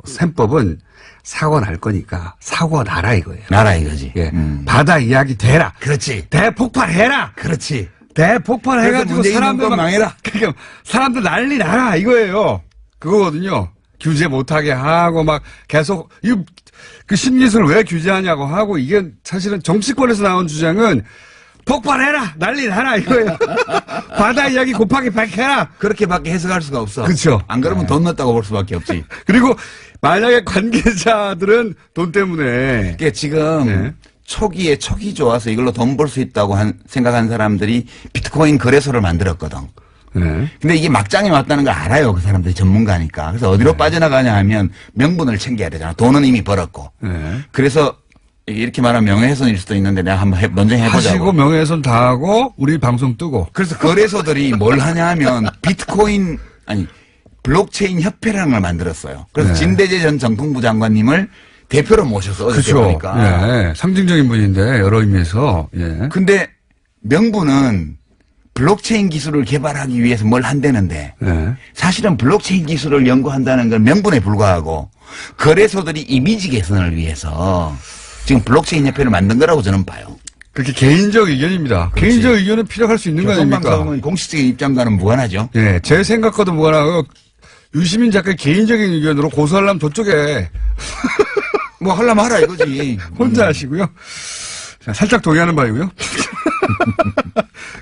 셈법은 사고 날 거니까 사고가 나라 이거예요. 나라 이거지. 예. 바다 이야기 되라. 그렇지. 대폭발해라. 그렇지. 대폭발해가지고 문재인 사람들 정권 망해라. 그러니까 사람들 난리 나라 이거예요. 그거거든요. 규제 못하게 하고 막 계속 그 신기술 왜 규제하냐고 하고 이게 사실은 정치권에서 나온 주장은 폭발해라 난리 나라 이거예요. 바다 이야기 곱하기 100해라. 그렇게밖에 해석할 수가 없어. 그렇죠. 안 그러면 돈 넣었다고 볼 수밖에 없지. 그리고 만약에 관계자들은 돈 때문에 그러니까 지금 네. 초기에 촉이 좋아서 이걸로 돈 벌 수 있다고 생각한 사람들이 비트코인 거래소를 만들었거든. 네. 근데 이게 막장에 왔다는 걸 알아요. 그 사람들이 전문가니까. 그래서 어디로 빠져나가냐 하면 명분을 챙겨야 되잖아. 돈은 이미 벌었고. 네. 그래서 이렇게 말하면 명예훼손일 수도 있는데 내가 한번 먼저 해보자고. 하시고 명예훼손 다 하고 우리 방송 뜨고. 그래서 거래소들이 뭘 하냐 하면 비트코인 블록체인 협회라는 걸 만들었어요. 그래서 네. 진대재 전 정통부 장관님을 대표로 모셔서 어저께 그렇죠. 보니까. 예. 상징적인 분인데 여러 의미에서. 예. 근데 명분은 블록체인 기술을 개발하기 위해서 뭘 한다는데 예. 사실은 블록체인 기술을 연구한다는 건 명분에 불과하고 거래소들이 이미지 개선을 위해서 지금 블록체인 협회를 만든 거라고 저는 봐요. 그렇게 개인적 의견입니다. 그렇지. 개인적 의견은 필요할 수 있는 거 아닙니까? 조선방송은 공식적인 입장과는 무관하죠. 예, 제 생각과도 무관하고 유시민 작가의 개인적인 의견으로 고소하려면 저쪽에 뭐 하려면 하라 이거지. 혼자 하시고요. 자, 살짝 동의하는 바이고요.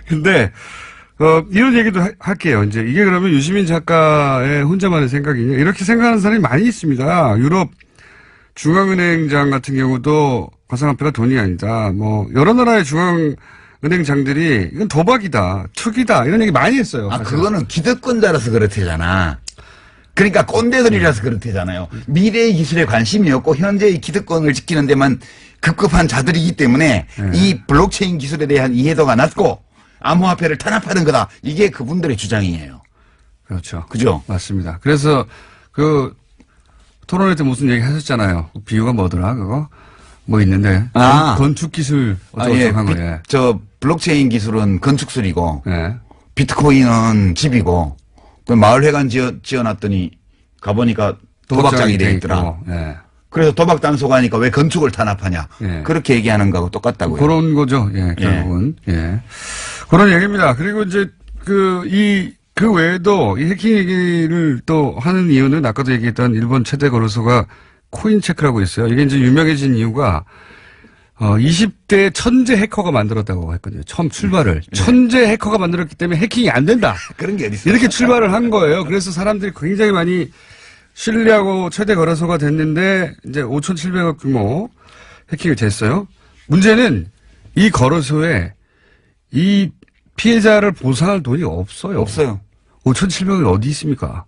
근데 이런 얘기도 할게요. 이제 이게 그러면 유시민 작가의 혼자만의 생각이냐? 이렇게 생각하는 사람이 많이 있습니다. 유럽 중앙은행장 같은 경우도 가상화폐가 돈이 아니다. 뭐 여러 나라의 중앙은행장들이 이건 도박이다, 투기다 이런 얘기 많이 했어요. 아, 사실. 그거는 기득권자라서 그렇대잖아. 그러니까 꼰대들이라서 그렇대잖아요. 미래의 기술에 관심이 없고 현재의 기득권을 지키는 데만 급급한 자들이기 때문에 이 블록체인 기술에 대한 이해도가 낮고 암호화폐를 탄압하는 거다. 이게 그분들의 주장이에요. 그렇죠. 그죠? 맞습니다. 그래서 토론회 때 무슨 얘기 하셨잖아요. 비유가 뭐더라 그거? 뭐 있는데 건축 기술 어쩌고저쩌고 한 거예요. 저 블록체인 기술은 건축술이고 예. 비트코인은 집이고 그 마을회관 지어놨더니 가보니까 도박장이 돼 있더라. 예. 그래서 도박 단속 하니까 왜 건축을 탄압하냐. 예. 그렇게 얘기하는 거하고 똑같다고요. 그런 거죠. 예, 결국은. 예. 그런 얘기입니다. 그리고 이제 그 외에도 이 해킹 얘기를 또 하는 이유는 아까도 얘기했던 일본 최대 거래소가 코인체크라고 있어요. 이게 이제 유명해진 이유가 20대 천재 해커가 만들었다고 했거든요. 처음 출발을. 천재 해커가 만들었기 때문에 해킹이 안 된다. 그런 게 어디 있어요? 이렇게 출발을 한 거예요. 그래서 사람들이 굉장히 많이 신뢰하고 최대 거래소가 됐는데 이제 5,700억 규모 해킹이 됐어요. 문제는 이 거래소에 이 피해자를 보상할 돈이 없어요. 없어요. 5,700억이 어디 있습니까?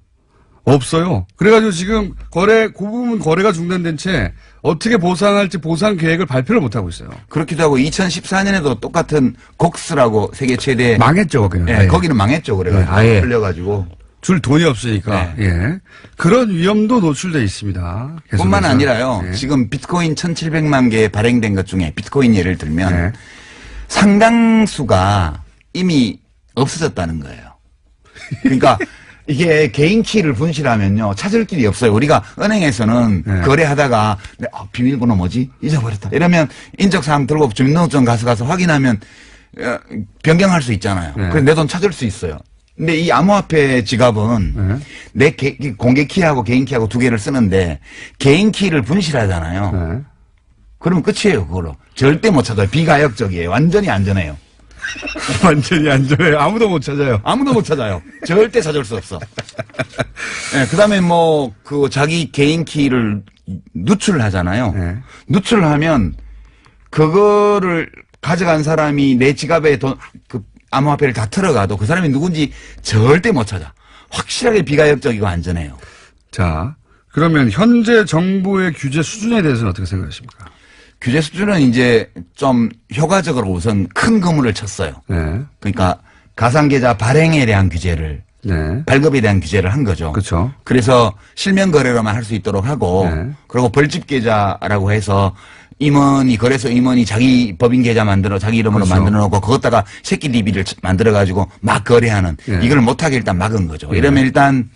없어요. 그래가지고 지금 그 부분 거래가 중단된 채 어떻게 보상할지 보상 계획을 발표를 못하고 있어요. 그렇기도 하고 2014년에도 똑같은 곡스라고 세계 최대 망했죠, 거기는. 예, 거기는 망했죠. 그래가지고 아예. 풀려가지고 줄 돈이 없으니까. 네. 예. 그런 위험도 노출돼 있습니다. 계속해서. 뿐만 아니라요. 예. 지금 비트코인 1,700만 개 발행된 것 중에 비트코인 예를 들면 네. 상당수가 이미 없어졌다는 거예요. 그러니까 이게 개인 키를 분실하면요. 찾을 길이 없어요. 우리가 은행에서는 네. 거래하다가 비밀번호 뭐지? 잊어버렸다. 이러면 인적사항 들고 주민등록증 가서 확인하면 변경할 수 있잖아요. 네. 그래서 내 돈 찾을 수 있어요. 근데 이 암호화폐 지갑은 내 공개 키하고 개인 키하고 두 개를 쓰는데 개인 키를 분실하잖아요. 네. 그러면 끝이에요. 그걸로. 절대 못 찾아요. 비가역적이에요. 완전히 안전해요. 완전히 안전해요. 아무도 못 찾아요. 아무도 못 찾아요. 절대 찾을 수 없어. 네, 그 다음에 자기 개인 키를 누출하잖아요. 네. 누출하면 그거를 가져간 사람이 내 지갑에 암호화폐를 다 털어가도 그 사람이 누군지 절대 못 찾아. 확실하게 비가역적이고 안전해요. 자, 그러면 현재 정부의 규제 수준에 대해서는 어떻게 생각하십니까? 규제 수준은 이제 좀 효과적으로 우선 큰 그물을 쳤어요. 네. 그러니까 가상계좌 발행에 대한 규제를 네. 발급에 대한 규제를 한 거죠. 그렇죠. 그래서 실명 거래로만 할 수 있도록 하고 네. 그리고 벌집 계좌라고 해서 임원이 거래소 임원이 자기 법인 계좌 만들어 자기 이름으로 그렇죠. 만들어 놓고 그것다가 새끼 DB를 만들어 가지고 막 거래하는 이걸 못하게 일단 막은 거죠. 이러면 일단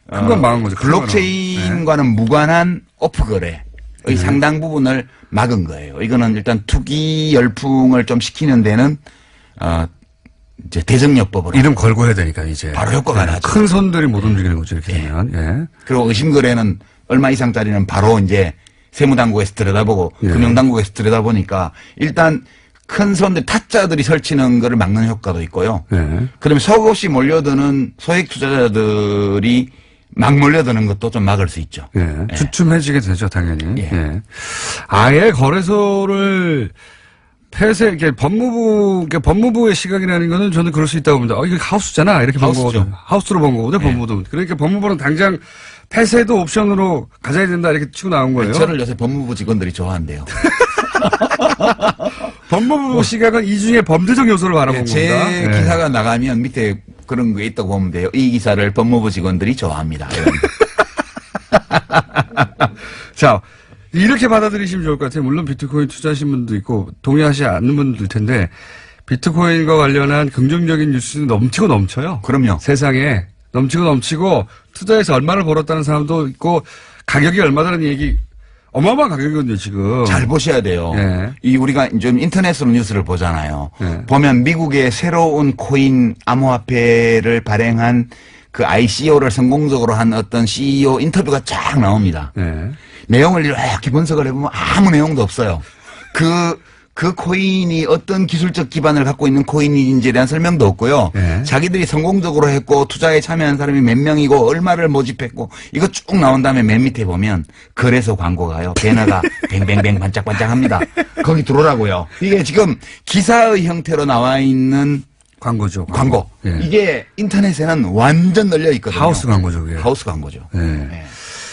큰 건 막은 거죠. 큰 블록체인과는 무관한 오프 거래의 상당 부분을 막은 거예요. 이거는 일단 투기 열풍을 좀 식히는 데는 이제 대정력법으로 이름 걸고 해야 되니까 이제 바로 효과가 나죠. 큰 손들이 못 움직이는 거죠 이렇게 되면. 예. 그리고 의심 거래는 얼마 이상짜리는 바로 이제 세무당국에서 들여다보고 금융당국에서 들여다보니까 일단 큰 손들 타짜들이 설치는 거를 막는 효과도 있고요. 그다음에 속없이 몰려드는 소액 투자자들이 막 몰려드는 것도 좀 막을 수 있죠. 주춤해지게 되죠 당연히. 예. 아예 거래소를 폐쇄, 이게 법무부의 시각이라는 거는 저는 그럴 수 있다고 봅니다. 이거 하우스잖아. 이렇게 본 거거든요. 하우스로 본 거거든요, 법무부도. 그러니까 법무부는 당장 폐쇄도 옵션으로 가져야 된다. 이렇게 치고 나온 거예요. 저를 요새 법무부 직원들이 좋아한대요. 법무부 시각은 이 중에 범죄적 요소를 바라본 제 겁니다. 기사가 나가면 밑에 그런 게 있다고 보면 돼요. 이 기사를 법무부 직원들이 좋아합니다. 자, 이렇게 받아들이시면 좋을 것 같아요. 물론 비트코인 투자하신 분도 있고 동의하지 않는 분들 텐데 비트코인과 관련한 긍정적인 뉴스는 넘치고 넘쳐요. 그럼요. 세상에 넘치고 넘치고 투자해서 얼마를 벌었다는 사람도 있고 가격이 얼마다는 얘기 어마어마한 가격이거든요 지금. 잘 보셔야 돼요. 이 우리가 좀 인터넷으로 뉴스를 보잖아요. 보면 미국의 새로운 코인 암호화폐를 발행한 그 ICO를 성공적으로 한 어떤 CEO 인터뷰가 쫙 나옵니다. 내용을 이렇게 분석을 해보면 아무 내용도 없어요. 그 코인이 어떤 기술적 기반을 갖고 있는 코인인지에 대한 설명도 없고요. 자기들이 성공적으로 했고 투자에 참여한 사람이 몇 명이고 얼마를 모집했고 이거 쭉 나온 다음에 맨 밑에 보면 거래소 광고가요. 배너가 뱅뱅뱅 반짝반짝합니다. 거기 들어오라고요. 이게 지금 기사의 형태로 나와 있는 광고죠. 광고. 이게 인터넷에는 완전 널려 있거든요. 하우스 광고죠. 그게. 하우스 광고죠.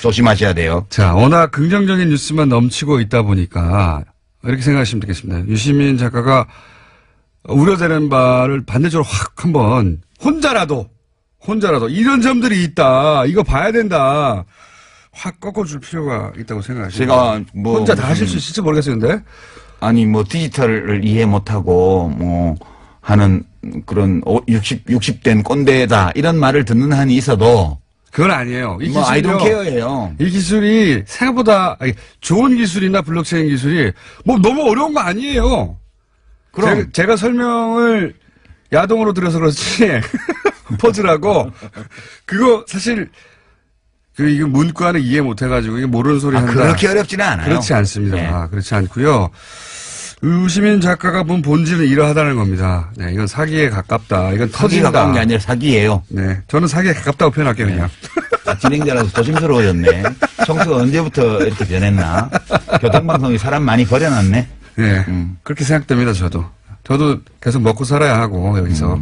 조심하셔야 돼요. 자, 워낙 긍정적인 뉴스만 넘치고 있다 보니까 이렇게 생각하시면 되겠습니다. 유시민 작가가 우려되는 바를 반대적으로 확 한번 혼자라도 이런 점들이 있다. 이거 봐야 된다. 확 꺾어줄 필요가 있다고 생각하시죠. 제가 뭐 혼자 다 하실 수 있을지 모르겠어요. 근데 아니 뭐 디지털을 이해 못하고 뭐 하는 그런 60된 꼰대다 이런 말을 듣는 한이 있어도 그건 아니에요. 이 뭐 I don't 기술이요. care예요. 이 기술이 생각보다 좋은 기술이나 블록체인 기술이 뭐 너무 어려운 거 아니에요. 그럼 제가 설명을 야동으로 들어서 그렇지 퍼즐하고 그거 사실 이거 문과는 이해 못 해가지고 이게 모르는 소리 한다. 그렇게 어렵지는 않아요. 그렇지 않습니다. 네. 그렇지 않고요. 유시민 작가가 본 본질은 이러하다는 겁니다. 네, 이건 사기에 가깝다. 이건 터진다. 가까운 게 아니라 사기예요. 네, 저는 사기에 가깝다고 표현할게요, 그냥. 진행자라서 조심스러워졌네. 청소가 언제부터 이렇게 변했나? 교통방송이 사람 많이 버려놨네. 네, 그렇게 생각됩니다, 저도. 저도 계속 먹고 살아야 하고, 여기서.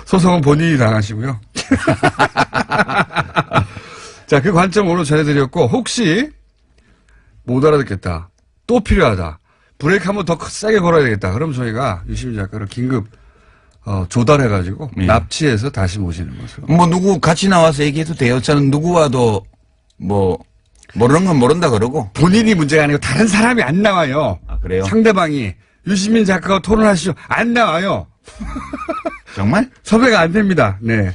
소송은 본인이 당하시고요. 자, 그 관점 오늘 전해드렸고, 혹시 못 알아듣겠다. 또 필요하다. 브레이크 한번 더 세게 걸어야 되겠다. 그럼 저희가 유시민 작가를 긴급 조달해가지고 납치해서 다시 모시는 것으로. 뭐 누구 같이 나와서 얘기해도 돼요. 저는 누구와도 뭐 모르는 건 모른다 그러고. 본인이 문제가 아니고 다른 사람이 안 나와요. 아, 그래요? 상대방이 유시민 작가가 토론하시죠. 안 나와요. 정말? 섭외가 안 됩니다. 네.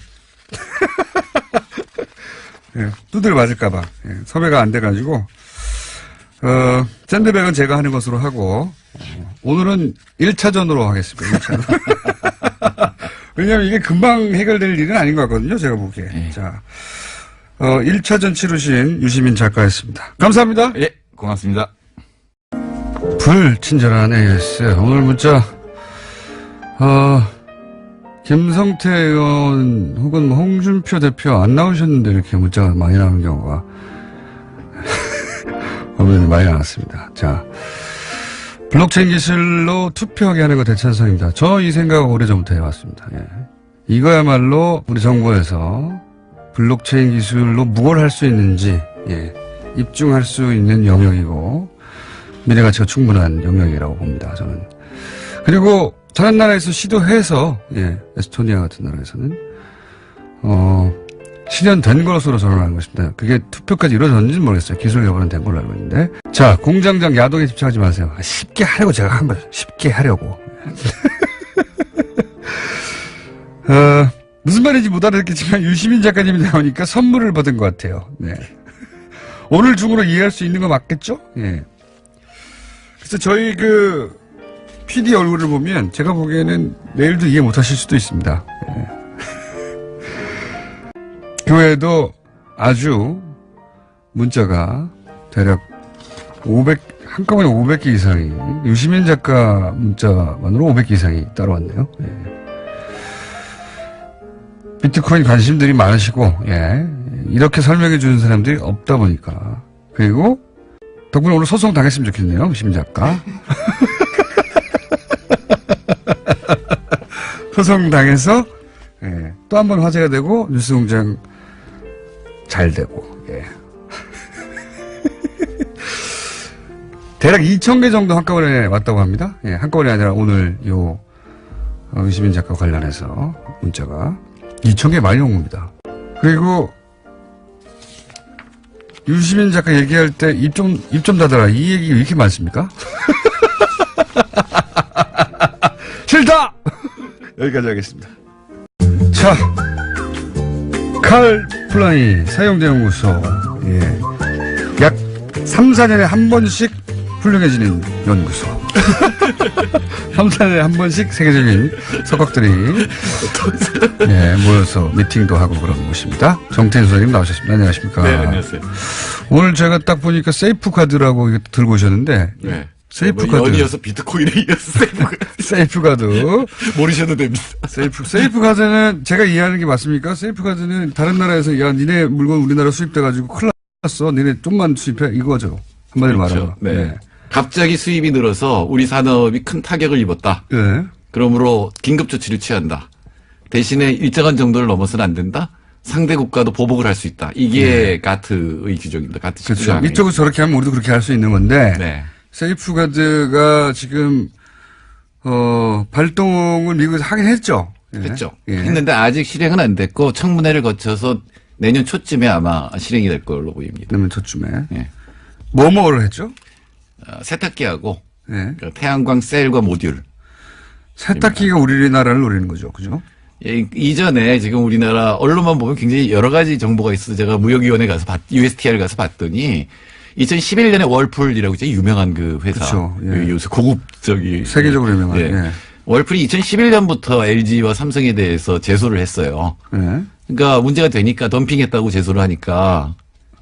네, 두들 맞을까봐. 네, 섭외가 안 돼가지고. 샌드백은 제가 하는 것으로 하고, 오늘은 1차전으로 하겠습니다. 1차전. 왜냐면 이게 금방 해결될 일은 아닌 것 같거든요. 제가 보기에. 네. 자, 1차전 치르신 유시민 작가였습니다. 감사합니다. 예, 고맙습니다. 불친절한 AS. 오늘 문자, 김성태 의원 혹은 뭐 홍준표 대표 안 나오셨는데 이렇게 문자가 많이 나오는 경우가 어머니 많이 나왔습니다. 자, 블록체인 기술로 투표하게 하는 거 대찬성입니다. 저 이 생각 오래전부터 해왔습니다. 예. 이거야말로 우리 정부에서 블록체인 기술로 무엇을 할 수 있는지 입증할 수 있는 영역이고 미래 가치가 충분한 영역이라고 봅니다. 저는. 그리고 다른 나라에서 시도해서 에스토니아 같은 나라에서는 실현된 것으로 전환한 것입니다. 그게 투표까지 이루어졌는지는 모르겠어요. 기술 여부는 된 걸로 알고 있는데. 자, 공장장 야동에 집착하지 마세요. 쉽게 하려고 제가 한 거죠. 쉽게 하려고. 무슨 말인지 못 알아듣겠지만 유시민 작가님이 나오니까 선물을 받은 것 같아요. 네. 오늘 중으로 이해할 수 있는 거 맞겠죠? 예. 그래서 저희 PD 얼굴을 보면 제가 보기에는 내일도 이해 못 하실 수도 있습니다. 예. 그 외에도 아주 문자가 대략 한꺼번에 500개 이상이, 유시민 작가 문자만으로 500개 이상이 따라왔네요. 예. 비트코인 관심들이 많으시고, 예. 이렇게 설명해 주는 사람들이 없다 보니까. 그리고 덕분에 오늘 소송 당했으면 좋겠네요, 유시민 작가. 소송 당해서, 예. 또 한 번 화제가 되고, 뉴스공장 잘 되고, 예. 대략 2,000개 정도 한꺼번에 왔다고 합니다. 예, 한꺼번에 아니라 오늘 유시민 작가 관련해서 문자가 2,000개 많이 온 겁니다. 그리고 유시민 작가 얘기할 때 입 좀 닫아라. 이 얘기 왜 이렇게 많습니까? 싫다! 여기까지 하겠습니다. 자, 칼 플라이 사용대연구소. 예. 약 3, 4년에 한 번씩 훌륭해지는 연구소. 3, 4년에 한 번씩 세계적인 석학들이 예, 모여서 미팅도 하고 그런 곳입니다. 정태인 선생님 나오셨습니다. 안녕하십니까. 네, 안녕하세요. 오늘 제가 딱 보니까 세이프 카드라고 이거 들고 오셨는데 네. 세이프 뭐 카드. 연이어서 비트코인에 이어서 세이프 카드. 모르셔도 됩니다. 세이프 카드는 제가 이해하는 게 맞습니까? 세이프 카드는 다른 나라에서 야 니네 물건 우리나라 수입돼가지고 큰일 났어. 니네 좀만 수입해 이거죠. 한마디로 그렇죠. 말하면. 네. 갑자기 수입이 늘어서 우리 산업이 큰 타격을 입었다. 네. 그러므로 긴급 조치를 취한다. 대신에 일정한 정도를 넘어서는 안 된다. 상대 국가도 보복을 할 수 있다. 이게 가트의 규정입니다. 가트 그렇죠. 19조. 이쪽은 저렇게 하면 우리도 그렇게 할 수 있는 건데 네. 세이프 카드가 지금 발동을 미국에서 하긴 했죠. 예. 했죠. 예. 했는데 아직 실행은 안 됐고 청문회를 거쳐서 내년 초쯤에 아마 실행이 될 걸로 보입니다. 내년 초쯤에. 예. 뭐를 했죠? 세탁기하고 예. 그 태양광 셀과 모듈. 세탁기가 우리나라를 노리는 거죠. 그죠? 예, 이전에 지금 우리나라 언론만 보면 굉장히 여러 가지 정보가 있어서 제가 무역위원회 가서 USTR 가서 봤더니 2011년에 월풀이라고 이제 유명한 그 회사. 그렇죠. 예. 요새 고급적이. 세계적으로 유명한. 예. 예. 월풀이 2011년부터 LG와 삼성에 대해서 제소를 했어요. 예. 그러니까 문제가 되니까 덤핑했다고 제소를 하니까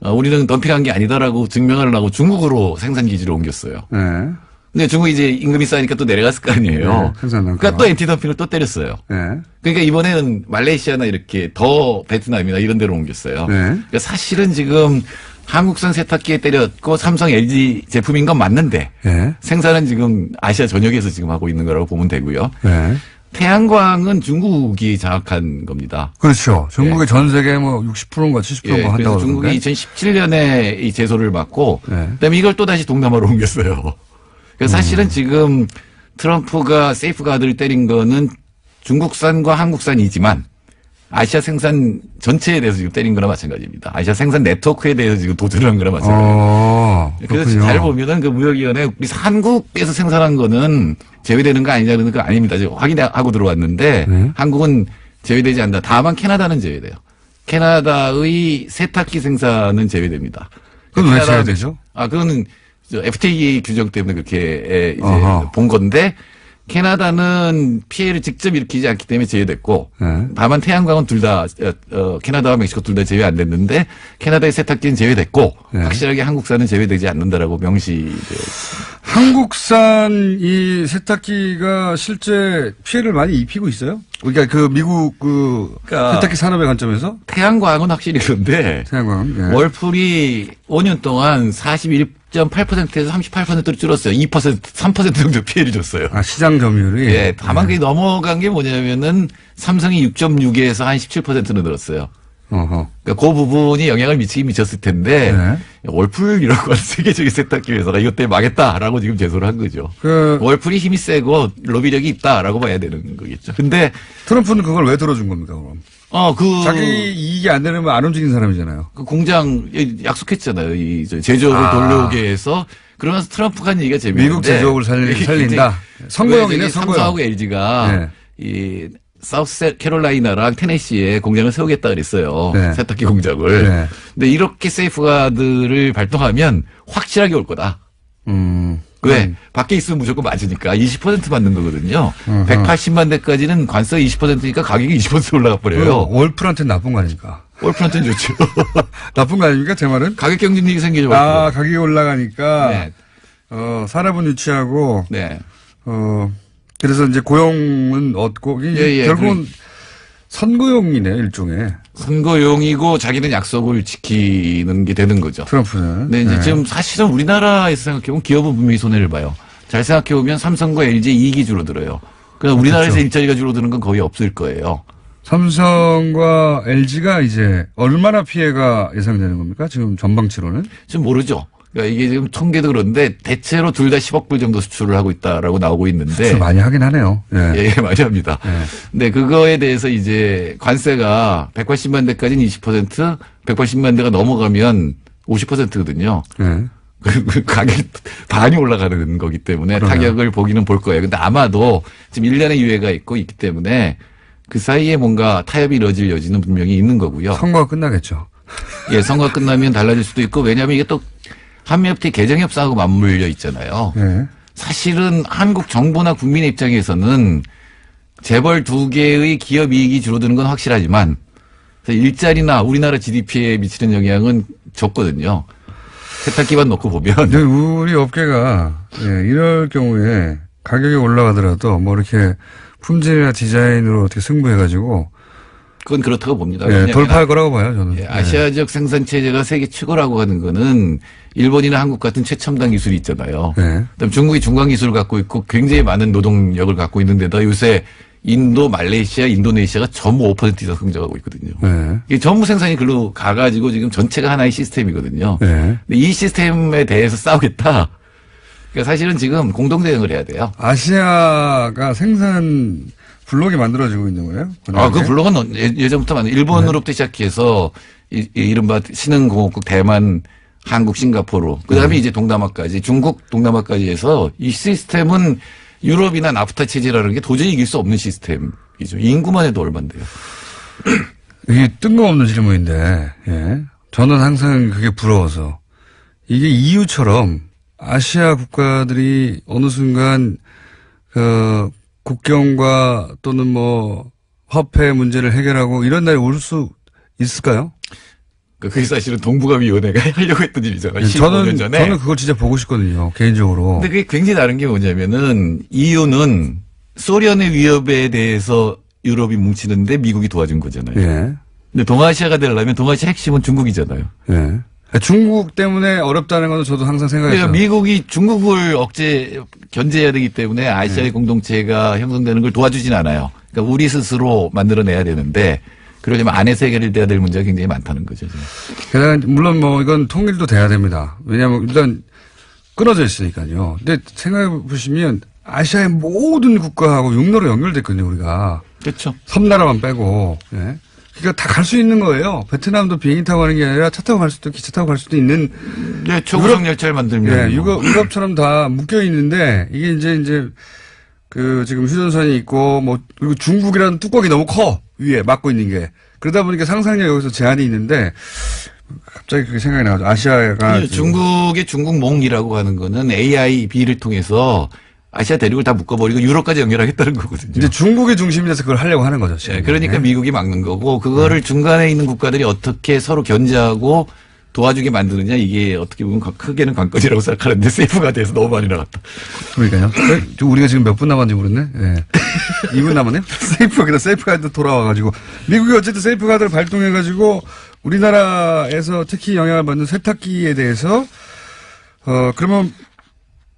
우리는 덤핑한 게 아니다라고 증명을 하고 중국으로 생산 기지를 옮겼어요. 예. 근데 중국이 이제 임금이 쌓이니까 또 내려갔을 거 아니에요. 네, 그러니까 또 엔티덤핑을 또 때렸어요. 예. 그러니까 이번에는 말레이시아나 이렇게 더 베트남이나 이런 데로 옮겼어요. 네. 그러니까 사실은 지금 한국산 세탁기에 때렸고 삼성 LG 제품인 건 맞는데 예. 생산은 지금 아시아 전역에서 지금 하고 있는 거라고 보면 되고요. 예. 태양광은 중국이 장악한 겁니다. 그렇죠. 중국의 전 세계 뭐 60%인가 70%인가 예, 한다고 그래서 그러는데. 중국이 2017년에 이 제소를 받고 네. 그다음에 이걸 또 다시 동남아로 옮겼어요. 그래서 사실은 지금 트럼프가 세이프가드를 때린 거는 중국산과 한국산이지만 아시아 생산 전체에 대해서 지금 때린 거나 마찬가지입니다. 아시아 생산 네트워크에 대해서 지금 도전을 한 거나 마찬가지입니다. 그래서 그렇군요. 잘 보면은 그 무역위원회 우리 한국에서 생산한 거는 제외되는 거 아니냐는 거 아닙니다. 지금 확인하고 들어왔는데 네. 한국은 제외되지 않는다. 다만 캐나다는 제외돼요. 캐나다의 세탁기 생산은 제외됩니다. 그건 왜 캐나다는- 제외되죠? 그거는 FTA 규정 때문에 그렇게 이제 어허. 본 건데 캐나다는 피해를 직접 일으키지 않기 때문에 제외됐고 네. 다만 태양광은 둘 다 캐나다와 멕시코 둘 다 제외 안 됐는데 캐나다의 세탁기는 제외됐고 네. 확실하게 한국산은 제외되지 않는다라고 명시되어 한국산 이 세탁기가 실제 피해를 많이 입히고 있어요? 그러니까 그 미국 그러니까 세탁기 산업의 관점에서 태양광은 확실히 그런데 태양광. 예. 월풀이 5년 동안 41.8%에서 38%로 줄었어요. 2%, 3% 정도 피해를 줬어요. 시장 점유율이. 예, 다만 그게 넘어간 게 뭐냐면은 삼성이 6.6에서 한 17%로 늘었어요. 어허. 그러니까 그 부분이 영향을 미쳤을 텐데 네. 월풀이라고 하는 세계적인 세탁기 회사가 이것 때문에 망했다라고 지금 제소를 한 거죠. 그 월풀이 힘이 세고 로비력이 있다라고 봐야 되는 거겠죠. 근데 트럼프는 그걸 왜 들어준 겁니까, 그럼? 자기 이익이 안 되면 안 움직이는 사람이잖아요. 그 공장 약속했잖아요. 제조업을 돌려오게 해서 그러면서 트럼프가 한 얘기가 재미있는데 미국 제조업을 살린다. 선거용이네, 선거용. 삼성하고 LG가 네. 이 사우스 캐롤라이나랑 테네시에 공장을 세우겠다 그랬어요. 네. 세탁기 공장을. 네. 근데 이렇게 세이프가드를 발동하면 확실하게 올 거다. 왜? 밖에 있으면 무조건 맞으니까 20% 받는 거거든요. 180만 대까지는 관세가 20%니까 가격이 20% 올라가 버려요. 월플한테는 나쁜 거 아닙니까? 월플한테는 좋죠. 나쁜 거 아닙니까? 제 말은? 가격 경쟁력이 생기죠. 가격이 올라가니까, 네. 산업은 유치하고, 네. 그래서 이제 고용은 얻고, 예, 결국은 선거용이네, 일종의. 선거용이고 자기는 약속을 지키는 게 되는 거죠. 트럼프는. 근데 이제 지금 사실은 우리나라에서 생각해보면 기업은 분명히 손해를 봐요. 잘 생각해보면 삼성과 LG 이익이 줄어들어요. 그래서 우리나라에서 그렇죠. 일자리가 줄어드는 건 거의 없을 거예요. 삼성과 LG가 이제 얼마나 피해가 예상되는 겁니까? 지금 전방치로는? 지금 모르죠. 그러니까 이게 지금 통계도 그런데 대체로 둘 다 10억 불 정도 수출을 하고 있다라고 나오고 있는데. 수출 많이 하긴 하네요. 예, 많이 합니다. 예. 근데 그거에 대해서 이제 관세가 180만 대까지는 20%, 180만 대가 넘어가면 50%거든요. 예. 그 가격이 반이 올라가는 거기 때문에 그러네요. 타격을 보기는 볼 거예요. 근데 아마도 지금 1년의 유예가 있고 있기 때문에 그 사이에 뭔가 타협이 이루어질 여지는 분명히 있는 거고요. 선거가 끝나겠죠. 예, 선거가 끝나면 달라질 수도 있고 왜냐하면 이게 또 한미FTA 개정 협상하고 맞물려 있잖아요. 예. 사실은 한국 정부나 국민의 입장에서는 재벌 두 개의 기업 이익이 줄어드는 건 확실하지만 일자리나 우리나라 GDP에 미치는 영향은 적거든요. 세탁기만 놓고 보면. 근데 우리 업계가 이럴 경우에 가격이 올라가더라도 뭐 이렇게 품질이나 디자인으로 어떻게 승부해가지고 그건 그렇다고 봅니다. 돌파할 거라고 봐요, 저는. 아시아적 생산 체제가 세계 최고라고 하는 거는 일본이나 한국 같은 최첨단 기술이 있잖아요. 네. 그다음 중국이 중간 기술을 갖고 있고 굉장히 많은 노동력을 갖고 있는데다 요새 인도, 말레이시아, 인도네시아가 전부 5% 이상 성장하고 있거든요. 네. 이게 전부 생산이 글로 가가지고 지금 전체가 하나의 시스템이거든요. 네. 근데 이 시스템에 대해서 싸우겠다. 그러니까 사실은 지금 공동 대응을 해야 돼요. 아시아가 생산 블록이 만들어지고 있는 거예요? 그 블록은 예전부터 일본으로부터 시작해서 이른바 신흥공업국 대만, 한국, 싱가포르, 그 다음에 이제 동남아까지, 중국, 동남아까지 해서 이 시스템은 유럽이나 나프타 체제라는 게 도저히 이길 수 없는 시스템이죠. 인구만 해도 얼만데요. 이게 뜬금없는 질문인데, 저는 항상 그게 부러워서 이게 EU처럼 아시아 국가들이 어느 순간 국경과 또는 뭐 화폐 문제를 해결하고 이런 날이 올 수 있을까요? 그게 사실은 동북아위원회가 하려고 했던 일이잖아요. 15년 전에. 저는 그걸 진짜 보고 싶거든요. 개인적으로. 근데 그게 굉장히 다른 게 뭐냐면은 EU는 소련의 위협에 대해서 유럽이 뭉치는데 미국이 도와준 거잖아요. 예. 근데 동아시아가 되려면 동아시아 핵심은 중국이잖아요. 예. 중국 때문에 어렵다는 건 저도 항상 생각했어요. 그러니까 미국이 중국을 견제해야 되기 때문에 아시아의 공동체가 형성되는 걸 도와주진 않아요. 그러니까 우리 스스로 만들어내야 되는데 그러려면 안에서 해결돼야 될 문제가 굉장히 많다는 거죠. 게다가 물론 뭐 이건 통일도 돼야 됩니다. 왜냐하면 일단 끊어져 있으니까요. 근데 생각해 보시면 아시아의 모든 국가하고 육로로 연결됐거든요, 우리가. 그렇죠. 섬나라만 빼고. 예. 그러니까 다 갈 수 있는 거예요. 베트남도 비행기 타고 가는 게 아니라 차 타고 갈 수도 기차 타고 갈 수도 있는. 네, 초고속 열차를 만들면. 유럽처럼 다 묶여 있는데 이게 이제 지금 휴전선이 있고 뭐 그리고 중국이라는 뚜껑이 너무 커 위에 막고 있는 게 그러다 보니까 상상력 여기서 제한이 있는데 갑자기 그게 생각이 나가지고 아시아가 중국의 중국몽이라고 하는 거는 AIB를 통해서 아시아 대륙을 다 묶어버리고 유럽까지 연결하겠다는 거거든요. 이제 중국의 중심이 돼서 그걸 하려고 하는 거죠. 지금. 네, 그러니까 미국이 막는 거고 그거를 중간에 있는 국가들이 어떻게 서로 견제하고 도와주게 만드느냐 이게 어떻게 보면 크게는 관건이라고 생각하는데 세이프가 돼서 너무 많이 나갔다. 그러니까요. 우리가 지금 몇 분 남았는지 모르네. 예. 2분 남았네요. 세이프가드 돌아와가지고 미국이 어쨌든 세이프가드를 발동해가지고 우리나라에서 특히 영향을 받는 세탁기에 대해서 그러면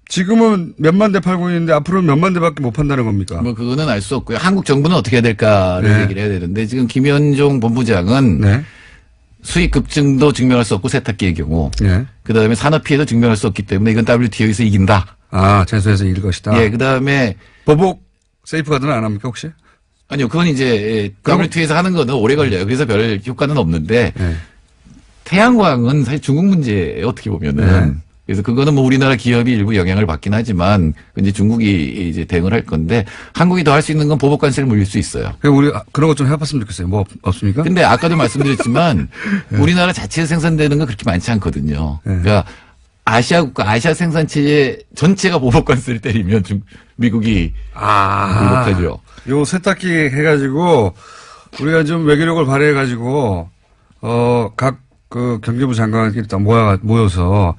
지금은 몇만 대 팔고 있는데 앞으로는 몇만 대밖에 못 판다는 겁니까? 뭐 그거는 알 수 없고요. 한국 정부는 어떻게 해야 될까를 얘기를 해야 되는데 지금 김현종 본부장은 수익 급증도 증명할 수 없고 세탁기의 경우 그다음에 산업 피해도 증명할 수 없기 때문에 이건 WTO에서 이긴다. 제소에서 이길 것이다. 예, 그다음에 보복 세이프가드는 안 합니까 혹시? 아니요, 그건 이제 WTO에서 하는 거는 오래 걸려요. 그래서 별 효과는 없는데 네. 태양광은 사실 중국 문제예요. 어떻게 보면은. 네. 그래서 그거는 뭐 우리나라 기업이 일부 영향을 받긴 하지만 이제 중국이 이제 대응을 할 건데 한국이 더 할 수 있는 건 보복 관세를 물릴 수 있어요. 그럼 우리 그런 것 좀 해봤으면 좋겠어요. 뭐 없습니까? 근데 아까도 말씀드렸지만 우리나라 자체에서 생산되는 건 그렇게 많지 않거든요. 네. 그러니까 아시아 국가, 아시아 생산체 전체가 보복 관세를 때리면 미국이 불복하죠. 요 세탁기 해가지고 우리가 좀 외교력을 발휘해가지고 각 그 경제부 장관끼리 다 모여서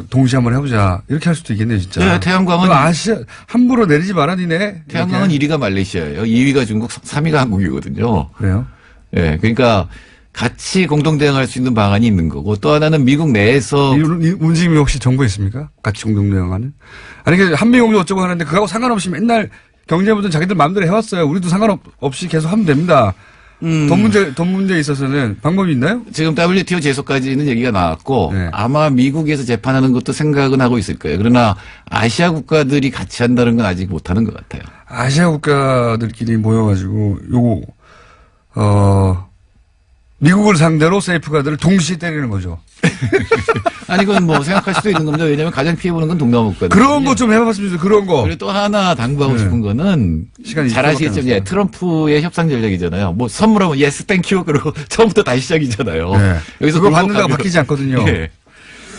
동시에 한번 해보자 이렇게 할 수도 있겠네요, 진짜. 네, 태양광은 아시아 함부로 내리지 말아 니네. 태양광은 1위가 말레이시아예요. 2위가 중국, 3위가 한국이거든요. 그래요? 예, 네, 그러니까 같이 공동 대응할 수 있는 방안이 있는 거고 또 하나는 미국 내에서 이 움직임이 혹시 정부에 있습니까? 같이 공동 대응하는? 아니 한미공조 어쩌고 하는데 그거하고 상관없이 맨날 경제부는 자기들 마음대로 해왔어요. 우리도 상관없이 계속 하면 됩니다. 돈 문제에 있어서는 방법이 있나요? 지금 WTO 제소까지는 얘기가 나왔고 네. 아마 미국에서 재판하는 것도 생각은 하고 있을 거예요. 그러나 아시아 국가들이 같이 한다는 건 아직 못하는 것 같아요. 아시아 국가들끼리 모여가지고 미국을 상대로 세이프가드를 동시에 때리는 거죠. 아니 그건 뭐 생각할 수도 있는 겁니다. 왜냐하면 가장 피해보는 건 동남아 국가들. 그런 거 좀 해봤으면 좋겠어요. 그런 거. 그리고 또 하나 당부하고 싶은 거는 시간이 잘 아시겠지만 20분밖에 안 트럼프의 협상 전략이잖아요. 뭐 선물하면 예스 땡큐 그리고 처음부터 다시 시작이잖아요. 네. 여기서 그거 받는다고 바뀌지 않거든요. 네.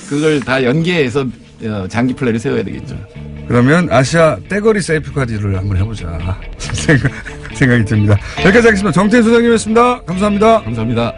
그걸 다 연계해서 장기 플랜을 세워야 되겠죠. 그러면 아시아 떼거리 세이프가드를 한번 해보자 생각이 듭니다. 여기까지 하겠습니다. 정태인 소장님이었습니다. 감사합니다. 감사합니다.